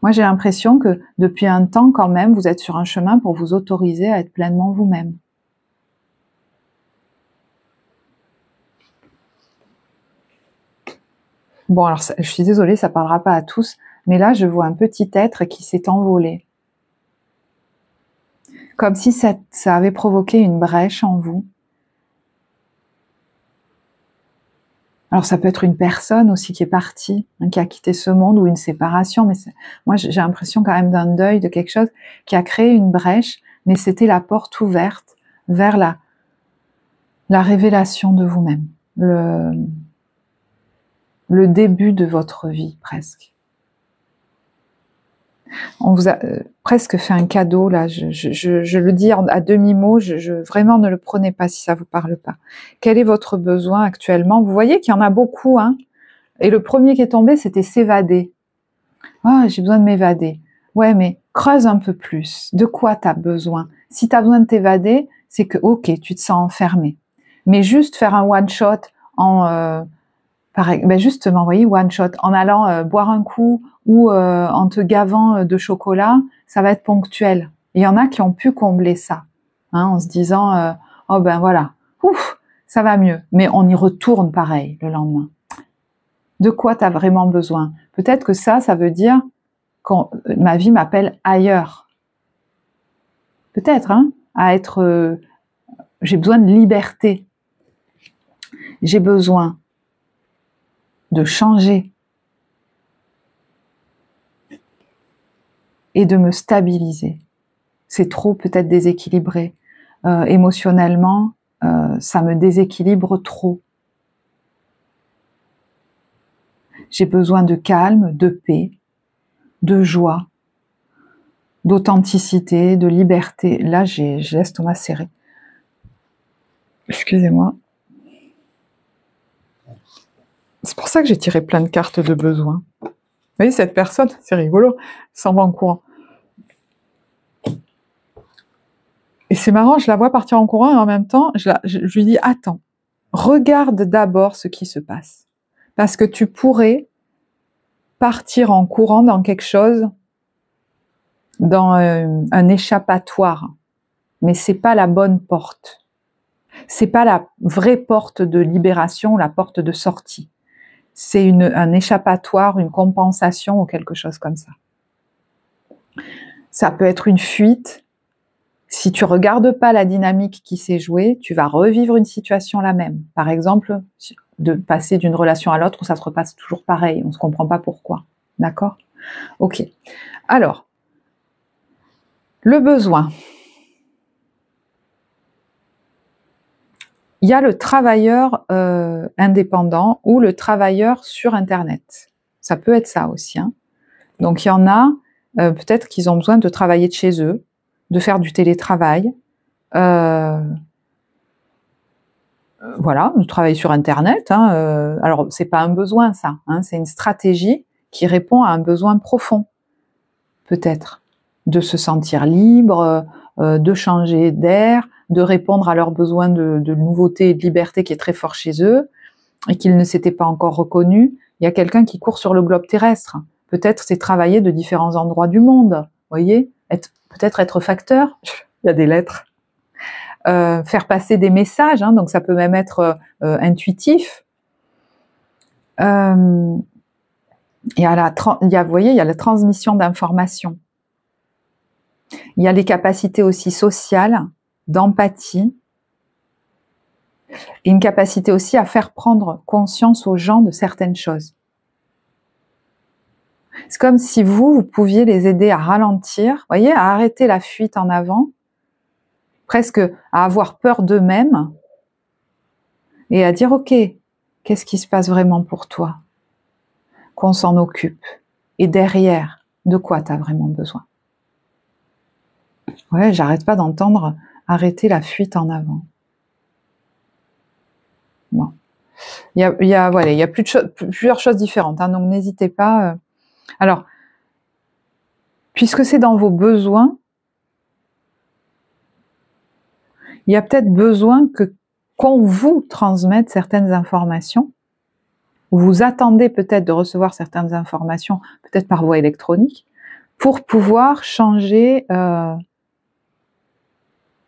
Moi, j'ai l'impression que depuis un temps, quand même, vous êtes sur un chemin pour vous autoriser à être pleinement vous-même. Bon, alors, je suis désolée, ça parlera pas à tous, mais là, je vois un petit être qui s'est envolé. Comme si ça avait provoqué une brèche en vous. Alors, ça peut être une personne aussi qui est partie, hein, qui a quitté ce monde, ou une séparation, mais moi, j'ai l'impression quand même d'un deuil, de quelque chose qui a créé une brèche, mais c'était la porte ouverte vers la révélation de vous-même. Le début de votre vie, presque. On vous a presque fait un cadeau, là, je le dis à demi-mot, vraiment ne le prenez pas si ça vous parle pas. Quel est votre besoin actuellement? Vous voyez qu'il y en a beaucoup, hein. Et le premier qui est tombé, c'était s'évader. Ah, j'ai besoin de m'évader. Ouais, mais creuse un peu plus. De quoi tu as besoin? Si tu as besoin de t'évader, c'est que, ok, tu te sens enfermé. Mais juste faire un one-shot justement, vous voyez, one shot, en allant boire un coup ou en te gavant de chocolat, ça va être ponctuel. Il y en a qui ont pu combler ça, hein, en se disant oh ben voilà, ouf, ça va mieux. Mais on y retourne pareil le lendemain. De quoi tu as vraiment besoin? Peut-être que ça veut dire que ma vie m'appelle ailleurs. Peut-être, hein, à être... j'ai besoin de liberté. J'ai besoin de changer et de me stabiliser. C'est trop peut-être déséquilibré. Émotionnellement, ça me déséquilibre trop. J'ai besoin de calme, de paix, de joie, d'authenticité, de liberté. Là, j'ai l'estomac serré. Excusez-moi. C'est pour ça que j'ai tiré plein de cartes de besoin. Vous voyez, cette personne, c'est rigolo, s'en va en courant. Et c'est marrant, je la vois partir en courant et en même temps, je lui dis, attends, regarde d'abord ce qui se passe. Parce que tu pourrais partir en courant dans quelque chose, dans un échappatoire. Mais c'est pas la bonne porte. C'est pas la vraie porte de libération, la porte de sortie. C'est un échappatoire, une compensation ou quelque chose comme ça. Ça peut être une fuite. Si tu regardes pas la dynamique qui s'est jouée, tu vas revivre une situation la même. Par exemple, de passer d'une relation à l'autre où ça se repasse toujours pareil, on se comprend pas pourquoi. D'accord? Ok. Alors, le besoin. Il y a le travailleur indépendant ou le travailleur sur Internet. Ça peut être ça aussi. Hein. Donc, il y en a, peut-être qu'ils ont besoin de travailler de chez eux, de faire du télétravail, voilà, de travailler sur Internet. Hein, alors, c'est pas un besoin, ça. Hein, c'est une stratégie qui répond à un besoin profond, peut-être, de se sentir libre, de changer d'air, de répondre à leurs besoins de nouveauté et de liberté qui est très fort chez eux et qu'ils ne s'étaient pas encore reconnus. Il y a quelqu'un qui court sur le globe terrestre. Peut-être c'est travailler de différents endroits du monde. Vous voyez, peut-être être facteur. Il y a des lettres. Faire passer des messages, hein, donc ça peut même être intuitif. Il y a vous voyez, il y a la transmission d'informations. Il y a les capacités aussi sociales, d'empathie, et une capacité aussi à faire prendre conscience aux gens de certaines choses. C'est comme si vous pouviez les aider à ralentir, vous voyez, à arrêter la fuite en avant, presque à avoir peur d'eux-mêmes, et à dire, ok, qu'est-ce qui se passe vraiment pour toi? Qu'on s'en occupe. Et derrière, de quoi tu as vraiment besoin? Ouais, j'arrête pas d'entendre arrêter la fuite en avant. Bon. Il y a plusieurs choses différentes, hein, donc n'hésitez pas. Alors, puisque c'est dans vos besoins, il y a peut-être besoin qu'on vous transmette certaines informations. Vous attendez peut-être de recevoir certaines informations, peut-être par voie électronique, pour pouvoir changer,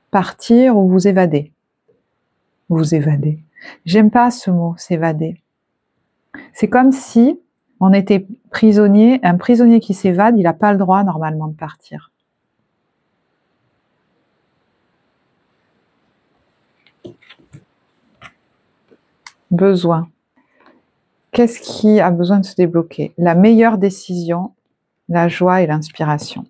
partir ou vous évader. Vous évader. J'aime pas ce mot, s'évader. C'est comme si on était prisonnier, un prisonnier qui s'évade, il n'a pas le droit normalement de partir. Besoin. Qu'est-ce qui a besoin de se débloquer? La meilleure décision, la joie et l'inspiration.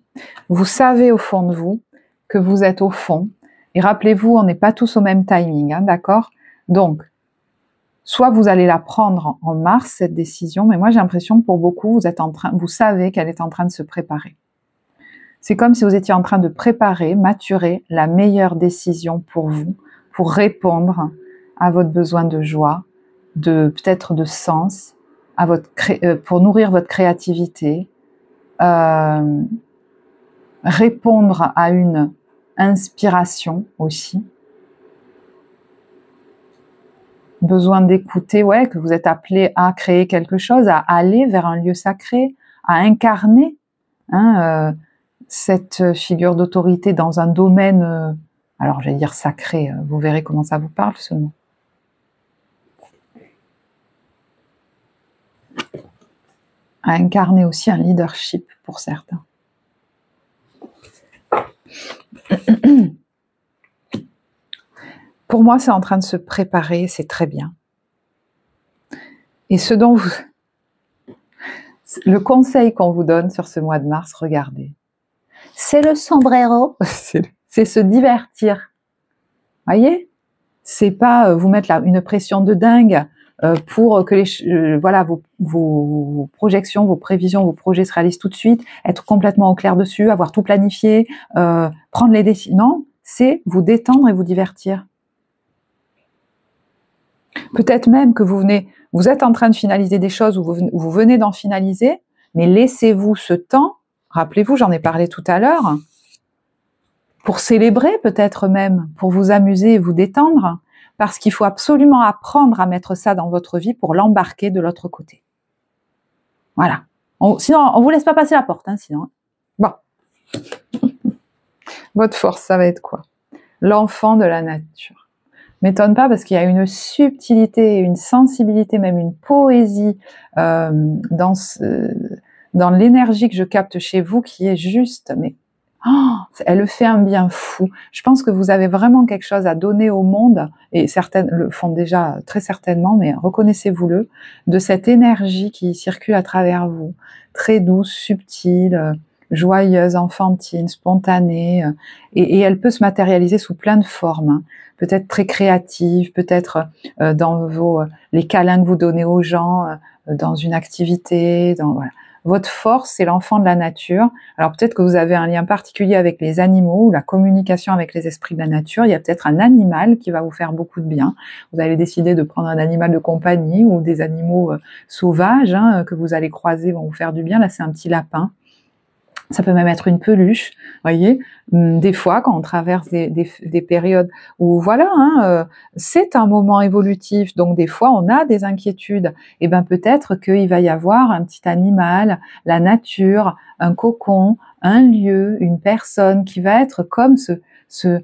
Vous savez au fond de vous que vous êtes au fond. Et rappelez-vous, on n'est pas tous au même timing, hein, d'accord? Donc, soit vous allez la prendre en mars, cette décision, mais moi j'ai l'impression que pour beaucoup, vous savez qu'elle est en train de se préparer. C'est comme si vous étiez en train de préparer, maturer la meilleure décision pour vous, pour répondre à votre besoin de joie, peut-être de sens, pour nourrir votre créativité, répondre à une inspiration aussi, besoin d'écouter, ouais, que vous êtes appelé à créer quelque chose, à aller vers un lieu sacré, à incarner cette figure d'autorité dans un domaine, alors j'allais dire sacré, vous verrez comment ça vous parle ce mot. À incarner aussi un leadership pour certains. Pour moi, c'est en train de se préparer, c'est très bien. Et le conseil qu'on vous donne sur ce mois de mars, regardez. C'est le sombrero, c'est se divertir. Voyez? C'est pas vous mettre une pression de dingue pour que voilà, vos projections, vos prévisions, vos projets se réalisent tout de suite, être complètement au clair dessus, avoir tout planifié, prendre les décisions. Non, c'est vous détendre et vous divertir. Peut-être même que vous êtes en train de finaliser des choses ou vous venez d'en finaliser, mais laissez-vous ce temps, rappelez-vous, j'en ai parlé tout à l'heure, pour célébrer peut-être même, pour vous amuser et vous détendre, parce qu'il faut absolument apprendre à mettre ça dans votre vie pour l'embarquer de l'autre côté. Voilà. Sinon, on vous laisse pas passer la porte, hein, sinon. Bon. Votre force, ça va être quoi? L'enfant de la nature. M'étonne pas parce qu'il y a une subtilité, une sensibilité, même une poésie dans l'énergie que je capte chez vous qui est juste, mais elle le fait un bien fou. Je pense que vous avez vraiment quelque chose à donner au monde, et certaines le font déjà très certainement, mais reconnaissez-vous-le, de cette énergie qui circule à travers vous, très douce, subtile, joyeuse, enfantine, spontanée, et elle peut se matérialiser sous plein de formes, hein. Peut-être très créative, peut-être dans les câlins que vous donnez aux gens, dans une activité, voilà. Votre force, c'est l'enfant de la nature. Alors peut-être que vous avez un lien particulier avec les animaux ou la communication avec les esprits de la nature. Il y a peut-être un animal qui va vous faire beaucoup de bien. Vous allez décider de prendre un animal de compagnie ou des animaux sauvages, hein, que vous allez croiser, vont vous faire du bien. Là, c'est un petit lapin. Ça peut même être une peluche, voyez. Des fois, quand on traverse des périodes où, voilà, hein, c'est un moment évolutif, donc des fois, on a des inquiétudes. Et ben peut-être qu'il va y avoir un petit animal, la nature, un cocon, un lieu, une personne qui va être comme vous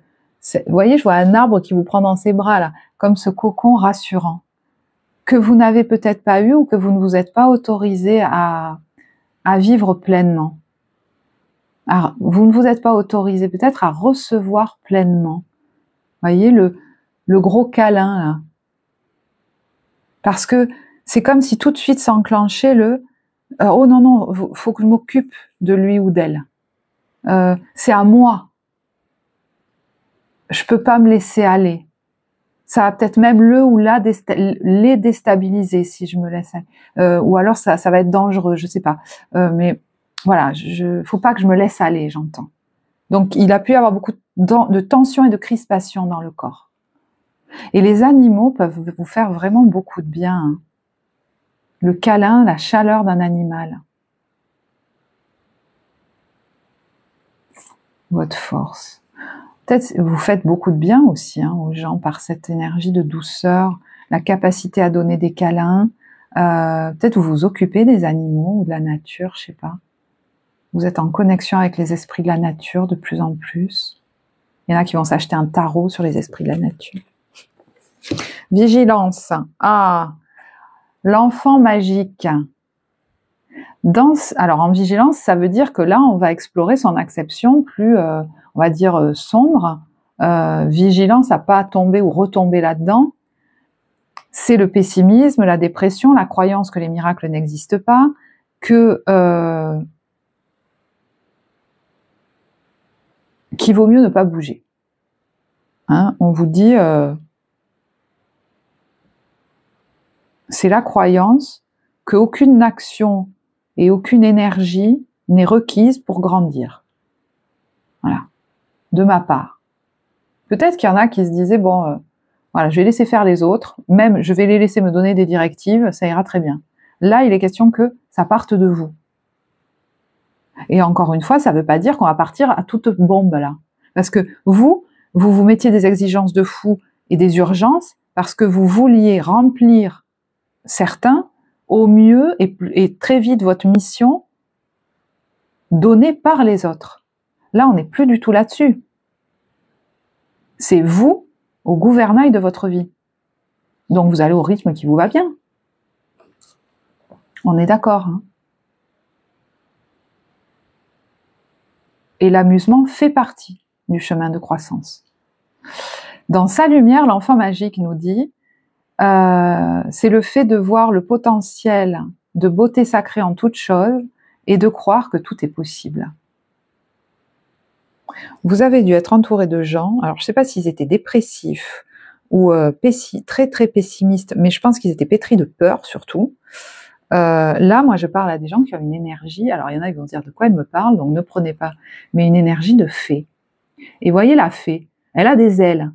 voyez, je vois un arbre qui vous prend dans ses bras, là, comme ce cocon rassurant, que vous n'avez peut-être pas eu ou que vous ne vous êtes pas autorisé à vivre pleinement. Alors, vous ne vous êtes pas autorisé peut-être à recevoir pleinement. Voyez, le gros câlin, là. Parce que c'est comme si tout de suite s'enclenchait oh non, non, faut que je m'occupe de lui ou d'elle. C'est à moi. Je peux pas me laisser aller. Ça va peut-être même le ou la les déstabiliser si je me laisse aller. Ou alors ça va être dangereux, je sais pas. Mais voilà, faut pas que je me laisse aller, j'entends. Donc, il a pu y avoir beaucoup de tension et de crispation dans le corps. Et les animaux peuvent vous faire vraiment beaucoup de bien, hein. Le câlin, la chaleur d'un animal. Votre force. Peut-être vous faites beaucoup de bien aussi, hein, aux gens par cette énergie de douceur, la capacité à donner des câlins. Peut-être vous vous occupez des animaux ou de la nature, je sais pas. Vous êtes en connexion avec les esprits de la nature de plus en plus. Il y en a qui vont s'acheter un tarot sur les esprits de la nature. Vigilance. Ah, l'enfant magique. Alors en vigilance, ça veut dire que là, on va explorer son acception plus, on va dire, sombre. Vigilance à pas tomber ou retomber là-dedans. C'est le pessimisme, la dépression, la croyance que les miracles n'existent pas, qu'il vaut mieux ne pas bouger. Hein, on vous dit, c'est la croyance qu'aucune action et aucune énergie n'est requise pour grandir. Voilà, de ma part. Peut-être qu'il y en a qui se disaient, bon, voilà, je vais laisser faire les autres, même je vais les laisser me donner des directives, ça ira très bien. Là, il est question que ça parte de vous. Et encore une fois, ça ne veut pas dire qu'on va partir à toute bombe là. Parce que vous mettiez des exigences de fou et des urgences parce que vous vouliez remplir certains au mieux et très vite votre mission donnée par les autres. Là, on n'est plus du tout là-dessus. C'est vous au gouvernail de votre vie. Donc vous allez au rythme qui vous va bien. On est d'accord, hein? Et l'amusement fait partie du chemin de croissance. Dans sa lumière, l'enfant magique nous dit, c'est le fait de voir le potentiel de beauté sacrée en toute chose et de croire que tout est possible. Vous avez dû être entouré de gens, alors je ne sais pas s'ils étaient dépressifs ou très très pessimistes, mais je pense qu'ils étaient pétris de peur surtout. Là, moi, je parle à des gens qui ont une énergie, alors il y en a qui vont dire de quoi elle me parle, donc ne prenez pas, mais une énergie de fée. Et voyez la fée, elle a des ailes.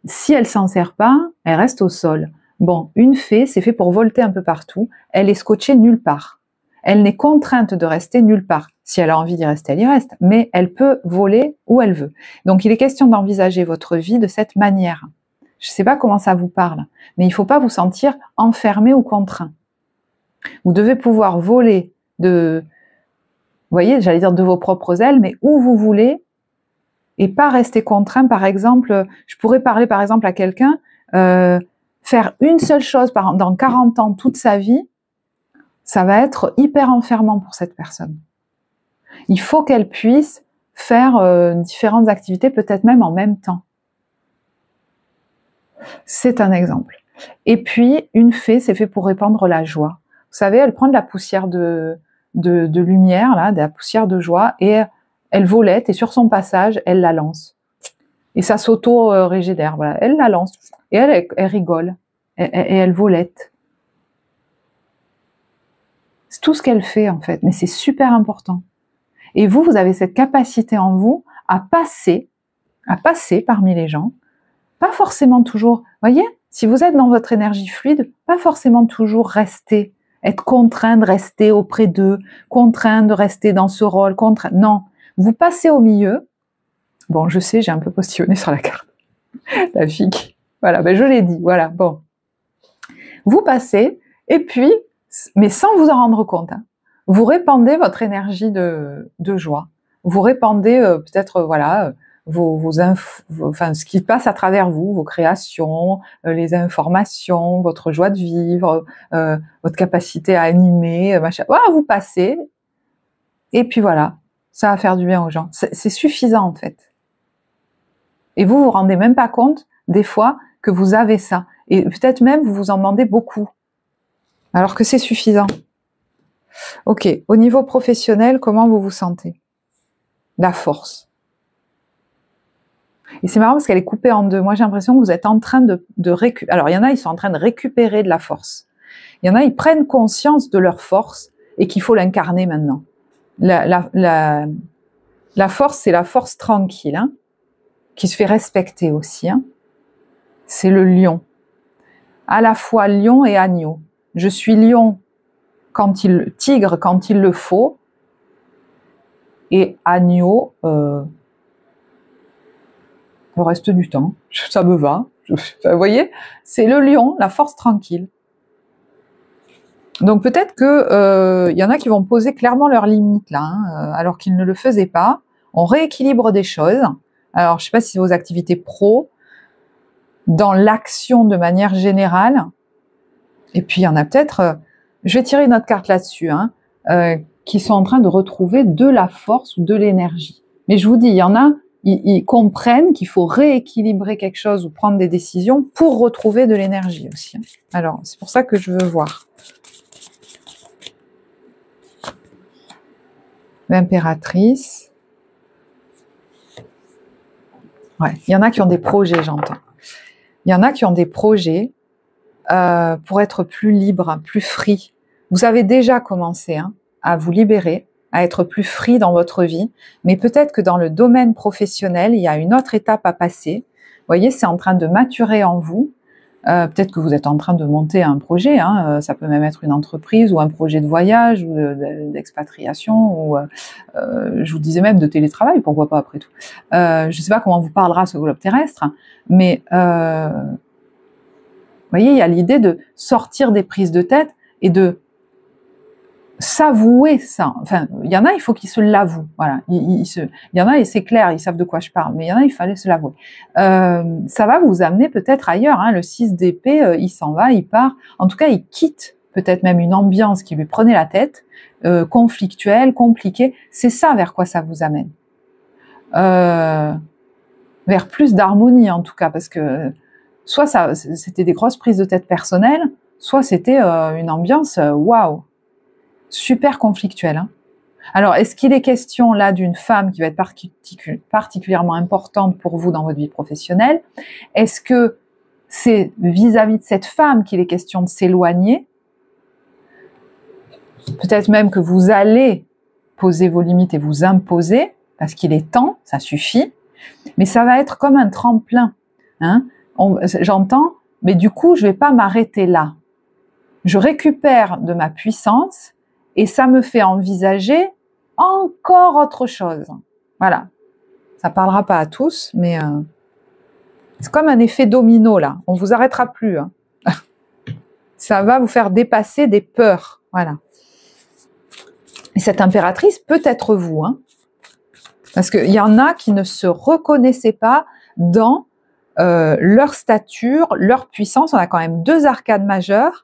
Si elle s'en sert pas, elle reste au sol. Bon, une fée, c'est fait pour volter un peu partout, elle est scotchée nulle part. Elle n'est contrainte de rester nulle part. Si elle a envie d'y rester, elle y reste, mais elle peut voler où elle veut. Donc il est question d'envisager votre vie de cette manière. Je ne sais pas comment ça vous parle, mais il ne faut pas vous sentir enfermé ou contraint. Vous devez pouvoir voler vous voyez, j'allais dire de vos propres ailes, mais où vous voulez, et pas rester contraint. Par exemple, je pourrais parler par exemple à quelqu'un, faire une seule chose dans 40 ans, toute sa vie, ça va être hyper enfermant pour cette personne. Il faut qu'elle puisse faire différentes activités, peut-être même en même temps. C'est un exemple. Et puis, une fée, c'est fait pour répandre la joie. Vous savez, elle prend de la poussière de lumière, là, de la poussière de joie, et elle volette, et sur son passage, elle la lance. Et ça s'auto-régénère, voilà. Elle la lance, et elle rigole, et elle volette. C'est tout ce qu'elle fait, en fait, mais c'est super important. Et vous avez cette capacité en vous à passer parmi les gens, pas forcément toujours, voyez, si vous êtes dans votre énergie fluide, pas forcément toujours être contraint de rester auprès d'eux, contraint de rester dans ce rôle, non, vous passez au milieu. Bon, je sais, j'ai un peu postillonné sur la carte. La figue. Voilà, ben je l'ai dit, voilà, bon. Vous passez, et puis, mais sans vous en rendre compte, hein, vous répandez votre énergie de joie. Vous répandez peut-être, voilà, enfin, ce qui passe à travers vous, vos créations, les informations, votre joie de vivre, votre capacité à animer, machin. Voilà, vous passez, et puis voilà, ça va faire du bien aux gens. C'est suffisant, en fait. Et vous vous rendez même pas compte, des fois, que vous avez ça. Et peut-être même, vous vous en demandez beaucoup. Alors que c'est suffisant. Ok, au niveau professionnel, comment vous vous sentez? La force. Et c'est marrant parce qu'elle est coupée en deux. Moi, j'ai l'impression que vous êtes en train de récupérer. Alors, il y en a, ils sont en train de récupérer de la force. Il y en a, ils prennent conscience de leur force et qu'il faut l'incarner maintenant. La force, c'est la force tranquille, hein, qui se fait respecter aussi. Hein. C'est le lion. À la fois lion et agneau. Je suis lion tigre quand il le faut, et agneau le reste du temps. Ça me va. Vous voyez, c'est le lion, la force tranquille. Donc peut-être que y en a qui vont poser clairement leurs limites là, hein, alors qu'ils ne le faisaient pas. On rééquilibre des choses. Alors je sais pas si c'est vos activités pro, dans l'action de manière générale. Et puis il y en a peut-être, je vais tirer une autre carte là-dessus, hein, qui sont en train de retrouver de la force ou de l'énergie. Mais je vous dis, il y en a, ils comprennent qu'il faut rééquilibrer quelque chose ou prendre des décisions pour retrouver de l'énergie aussi. Alors, c'est pour ça que je veux voir. L'impératrice. Ouais, il y en a qui ont des projets, j'entends. Il y en a qui ont des projets pour être plus libre, plus free. Vous avez déjà commencé hein, à vous libérer, à être plus free dans votre vie, mais peut-être que dans le domaine professionnel, il y a une autre étape à passer. Vous voyez, c'est en train de maturer en vous. Peut-être que vous êtes en train de monter un projet, hein, ça peut même être une entreprise ou un projet de voyage ou d'expatriation ou je vous disais même de télétravail, pourquoi pas après tout. Je ne sais pas comment vous parlera ce globe terrestre, mais vous voyez, il y a l'idée de sortir des prises de tête et de s'avouer ça. Enfin, il y en a, il faut qu'ils se l'avouent. Voilà. Il y en a, et c'est clair, ils savent de quoi je parle. Mais il y en a, il fallait se l'avouer. Ça va vous amener peut-être ailleurs. Hein. Le 6 d'épée, il s'en va, il part. En tout cas, il quitte peut-être même une ambiance qui lui prenait la tête, conflictuelle, compliquée. C'est ça vers quoi ça vous amène. Vers plus d'harmonie, en tout cas, parce que soit ça, c'était des grosses prises de tête personnelles, soit c'était une ambiance waouh. Super conflictuelle. Hein. Alors, est-ce qu'il est question là d'une femme qui va être particulièrement importante pour vous dans votre vie professionnelle? Est-ce que c'est vis-à-vis de cette femme qu'il est question de s'éloigner? Peut-être même que vous allez poser vos limites et vous imposer, parce qu'il est temps, ça suffit. Mais ça va être comme un tremplin. Hein. J'entends, mais du coup, je vais pas m'arrêter là. Je récupère de ma puissance et ça me fait envisager encore autre chose. Voilà. Ça parlera pas à tous, mais c'est comme un effet domino, là. On vous arrêtera plus. Hein. Ça va vous faire dépasser des peurs. Voilà. Et cette impératrice peut être vous. Hein. Parce qu'il y en a qui ne se reconnaissaient pas dans leur stature, leur puissance. On a quand même 2 arcanes majeures.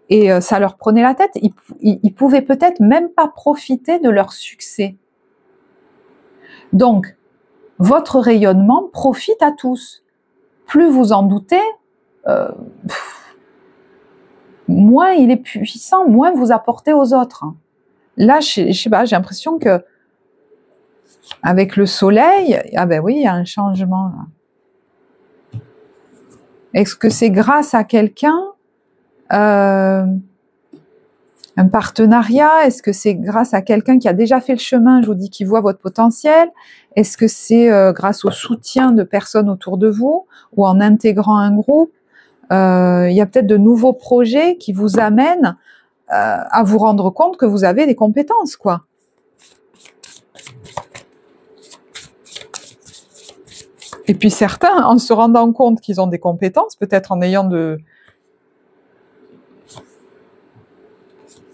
Et ça leur prenait la tête. Ils pouvaient peut-être même pas profiter de leur succès. Donc, votre rayonnement profite à tous. Plus vous en doutez, moins il est puissant, moins vous apportez aux autres. Là, je sais pas, j'ai l'impression que avec le soleil, ah ben oui, il y a un changement là. Est-ce que c'est grâce à quelqu'un, un partenariat? Est-ce que c'est grâce à quelqu'un qui a déjà fait le chemin, je vous dis, qui voit votre potentiel? Est-ce que c'est grâce au soutien de personnes autour de vous ou en intégrant un groupe? Il y a peut-être de nouveaux projets qui vous amènent à vous rendre compte que vous avez des compétences, quoi. Et puis certains, en se rendant compte qu'ils ont des compétences, peut-être en ayant de...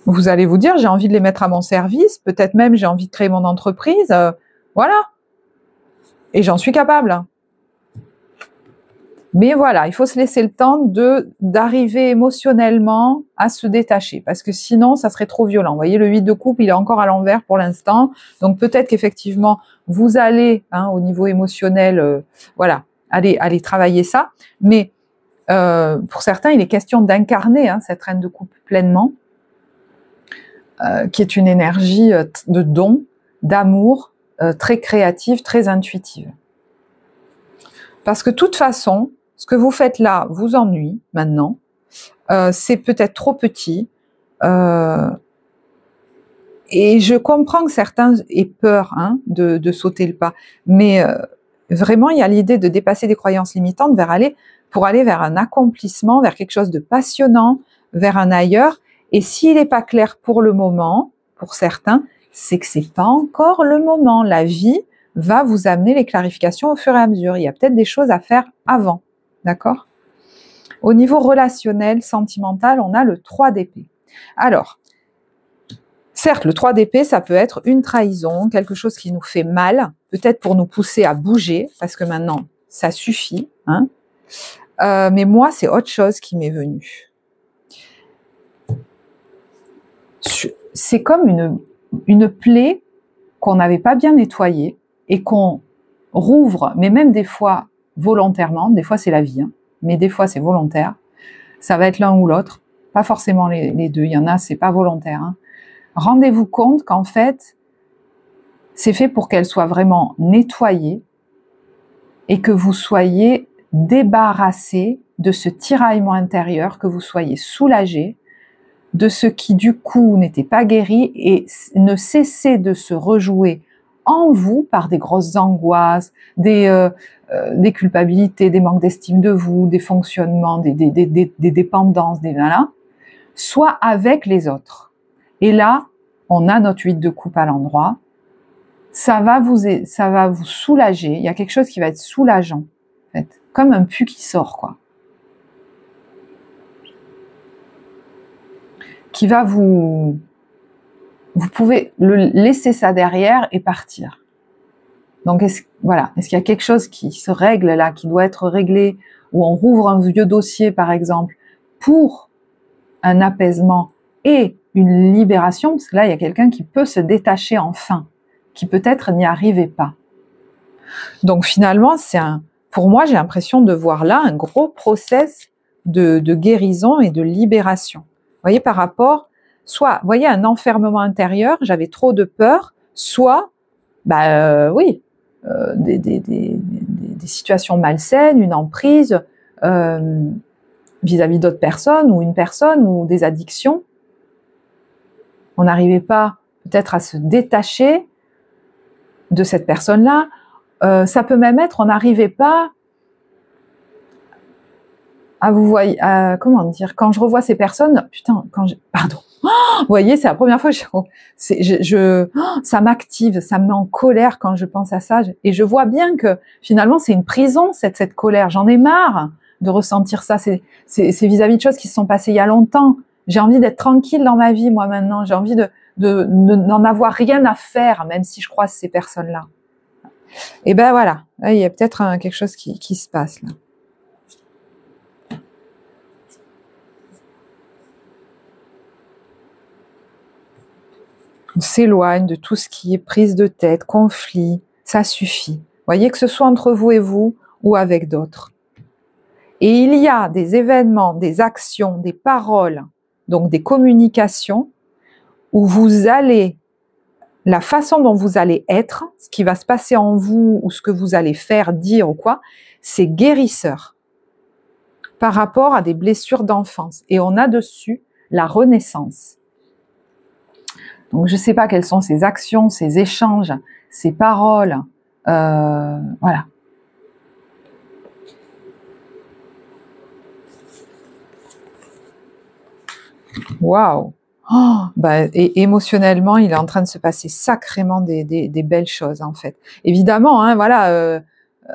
Vous allez vous dire, j'ai envie de les mettre à mon service, peut-être même j'ai envie de créer mon entreprise, voilà. Et j'en suis capable. Mais voilà, il faut se laisser le temps d'arriver émotionnellement à se détacher, parce que sinon, ça serait trop violent. Vous voyez, le 8 de coupe, il est encore à l'envers pour l'instant, donc peut-être qu'effectivement, vous allez, au niveau émotionnel, voilà, aller travailler ça, mais pour certains, il est question d'incarner cette reine de coupe pleinement, qui est une énergie de don, d'amour, très créative, très intuitive. Parce que de toute façon, ce que vous faites là vous ennuie maintenant, c'est peut-être trop petit, et je comprends que certains aient peur de sauter le pas, mais vraiment il y a l'idée de dépasser des croyances limitantes pour aller vers un accomplissement, vers quelque chose de passionnant, vers un ailleurs, et s'il n'est pas clair pour le moment, pour certains, c'est que c'est pas encore le moment. La vie va vous amener les clarifications au fur et à mesure. Il y a peut-être des choses à faire avant, d'accord? Au niveau relationnel, sentimental, on a le 3 d'épée. Alors, certes, le 3 d'épée, ça peut être une trahison, quelque chose qui nous fait mal, peut-être pour nous pousser à bouger, parce que maintenant, ça suffit. Mais moi, c'est autre chose qui m'est venu. C'est comme une plaie qu'on n'avait pas bien nettoyée et qu'on rouvre, mais même des fois volontairement, des fois c'est la vie, mais des fois c'est volontaire, ça va être l'un ou l'autre, pas forcément les deux, il y en a c'est pas volontaire. Rendez-vous compte qu'en fait, c'est fait pour qu'elle soit vraiment nettoyée et que vous soyez débarrassé de ce tiraillement intérieur, que vous soyez soulagé de ce qui du coup n'était pas guéri et ne cessait de se rejouer en vous par des grosses angoisses, des culpabilités, des manques d'estime de vous, des fonctionnements, des dépendances, soit avec les autres. Et là, on a notre 8 de coupe à l'endroit, ça va vous soulager, il y a quelque chose qui va être soulageant, en fait, comme un pu qui sort, quoi. Qui va vous pouvez laisser ça derrière et partir. Donc est-ce qu'il y a quelque chose qui se règle là, qui doit être réglé, ou on rouvre un vieux dossier par exemple pour un apaisement et une libération, parce que là il y a quelqu'un qui peut se détacher enfin, qui peut-être n'y arrivait pas. Donc finalement pour moi j'ai l'impression de voir là un gros process de guérison et de libération. Vous voyez, par rapport, soit, vous voyez, un enfermement intérieur, j'avais trop de peur, soit, des situations malsaines, une emprise vis-à-vis d'autres personnes, ou une personne, ou des addictions. On n'arrivait pas peut-être à se détacher de cette personne-là. Ça peut même être, on n'arrivait pas vous voyez, comment dire, quand je revois ces personnes, putain, pardon, vous voyez, c'est la première fois que ça m'active, ça me met en colère quand je pense à ça, et je vois bien que finalement c'est une prison cette colère. J'en ai marre de ressentir ça. C'est vis-à-vis de choses qui se sont passées il y a longtemps. J'ai envie d'être tranquille dans ma vie, moi maintenant. J'ai envie n'en avoir rien à faire, même si je croise ces personnes-là. Et ben voilà, il y a peut-être quelque chose qui se passe là. On s'éloigne de tout ce qui est prise de tête, conflit. Ça suffit. Voyez, que ce soit entre vous et vous ou avec d'autres. Et il y a des événements, des actions, des paroles, donc des communications, où vous allez, la façon dont vous allez être, ce qui va se passer en vous, ou ce que vous allez faire, dire ou quoi, c'est guérisseur par rapport à des blessures d'enfance. Et on a dessus la renaissance. Donc je ne sais pas quelles sont ces actions, ces échanges, ces paroles, voilà. Waouh! Oh, bah, et émotionnellement, il est en train de se passer sacrément des belles choses, en fait. Évidemment, hein, voilà,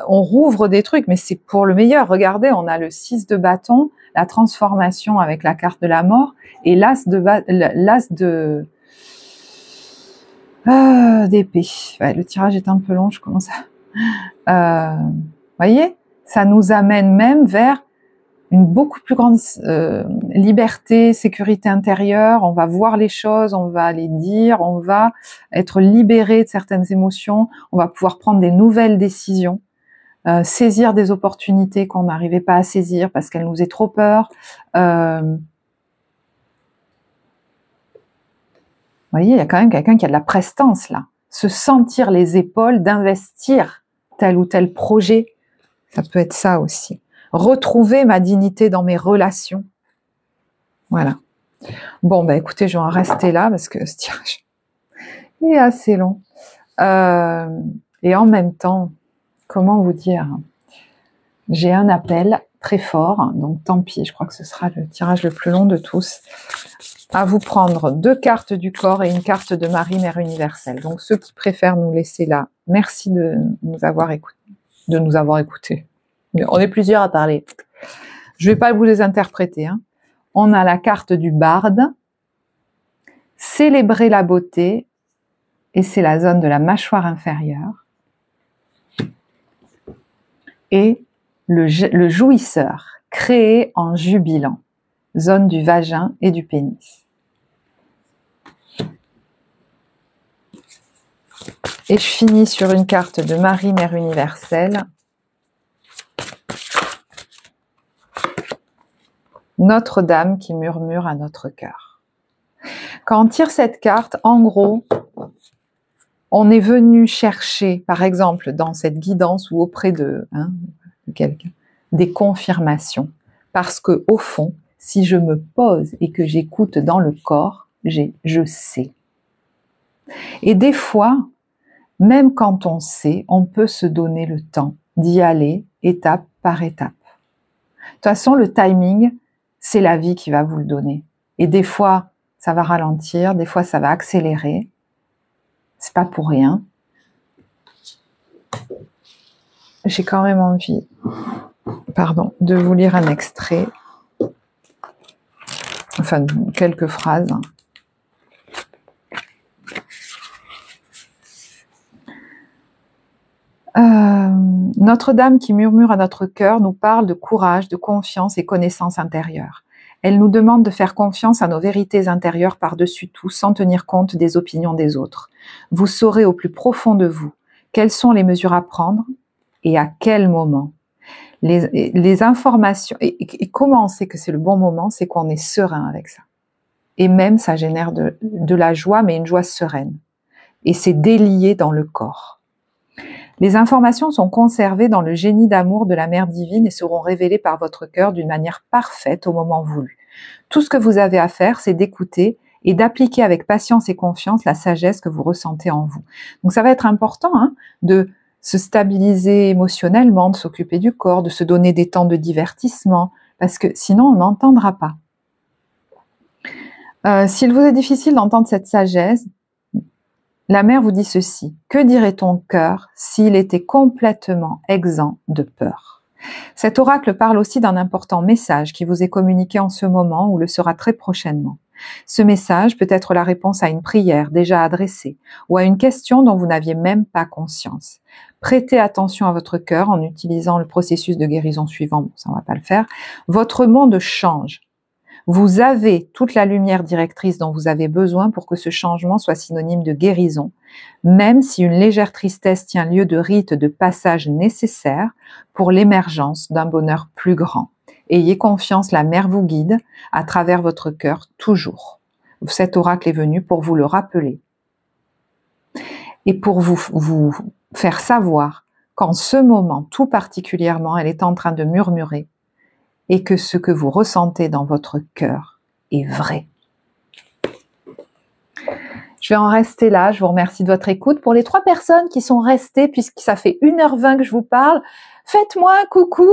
on rouvre des trucs, mais c'est pour le meilleur. Regardez, on a le 6 de bâton, la transformation avec la carte de la mort, et l'as d'épée. Ouais, le tirage est un peu long, je commence à... voyez, ça nous amène même vers une beaucoup plus grande liberté, sécurité intérieure. On va voir les choses, on va les dire, on va être libéré de certaines émotions, on va pouvoir prendre des nouvelles décisions, saisir des opportunités qu'on n'arrivait pas à saisir parce qu'elles nous faisaient trop peur. Vous voyez, il y a quand même quelqu'un qui a de la prestance là. Se sentir les épaules d'investir tel ou tel projet, ça peut être ça aussi. Retrouver ma dignité dans mes relations. Voilà. Bon, bah écoutez, je vais en rester là parce que ce tirage est assez long. Et en même temps, comment vous dire, j'ai un appel très fort, donc tant pis, je crois que ce sera le tirage le plus long de tous, à vous prendre 2 cartes du corps et une carte de Marie, Mère universelle. Donc ceux qui préfèrent nous laisser là, merci de nous avoir écoutés. On est plusieurs à parler. Je ne vais pas vous les interpréter. Hein. On a la carte du barde, célébrer la beauté, et c'est la zone de la mâchoire inférieure. Et le jouisseur, créé en jubilant, zone du vagin et du pénis. Et je finis sur une carte de Marie, Mère universelle. Notre-Dame qui murmure à notre cœur. Quand on tire cette carte, en gros, on est venu chercher, par exemple, dans cette guidance ou auprès de quelqu'un, des confirmations. Parce que, au fond, si je me pose et que j'écoute dans le corps, je sais. Et des fois, même quand on sait, on peut se donner le temps d'y aller étape par étape. De toute façon, le timing, c'est la vie qui va vous le donner. Et des fois, ça va ralentir, des fois, ça va accélérer. C'est pas pour rien. J'ai quand même envie, de vous lire un extrait. Enfin, quelques phrases. Notre-Dame qui murmure à notre cœur nous parle de courage, de confiance et connaissance intérieure. Elle nous demande de faire confiance à nos vérités intérieures par-dessus tout, sans tenir compte des opinions des autres. Vous saurez au plus profond de vous quelles sont les mesures à prendre et à quel moment. Les informations, et comment on sait que c'est le bon moment, c'est qu'on est serein avec ça. Et même ça génère de la joie, mais une joie sereine. Et c'est délié dans le corps. Les informations sont conservées dans le génie d'amour de la Mère divine et seront révélées par votre cœur d'une manière parfaite au moment voulu. Tout ce que vous avez à faire, c'est d'écouter et d'appliquer avec patience et confiance la sagesse que vous ressentez en vous. Donc ça va être important de se stabiliser émotionnellement, de s'occuper du corps, de se donner des temps de divertissement, parce que sinon on n'entendra pas. S'il vous est difficile d'entendre cette sagesse, la mère vous dit ceci: que dirait ton cœur s'il était complètement exempt de peur? Cet oracle parle aussi d'un important message qui vous est communiqué en ce moment ou le sera très prochainement. Ce message peut être la réponse à une prière déjà adressée ou à une question dont vous n'aviez même pas conscience. Prêtez attention à votre cœur en utilisant le processus de guérison suivant. Bon, ça on va pas le faire. Votre monde change. Vous avez toute la lumière directrice dont vous avez besoin pour que ce changement soit synonyme de guérison, même si une légère tristesse tient lieu de rite de passage nécessaire pour l'émergence d'un bonheur plus grand. Ayez confiance, la mère vous guide à travers votre cœur toujours. Cet oracle est venu pour vous le rappeler et pour vous faire savoir qu'en ce moment, tout particulièrement, elle est en train de murmurer et que ce que vous ressentez dans votre cœur est vrai. Je vais en rester là. Je vous remercie de votre écoute. Pour les 3 personnes qui sont restées, puisque ça fait 1h20 que je vous parle, faites-moi un coucou.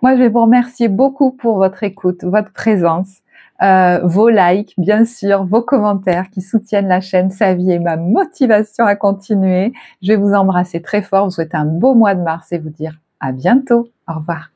Moi, je vais vous remercier beaucoup pour votre écoute, votre présence, vos likes, bien sûr, vos commentaires qui soutiennent la chaîne Sa Vie et ma motivation à continuer. Je vais vous embrasser très fort, vous souhaiter un beau mois de mars et vous dire à bientôt. Au revoir.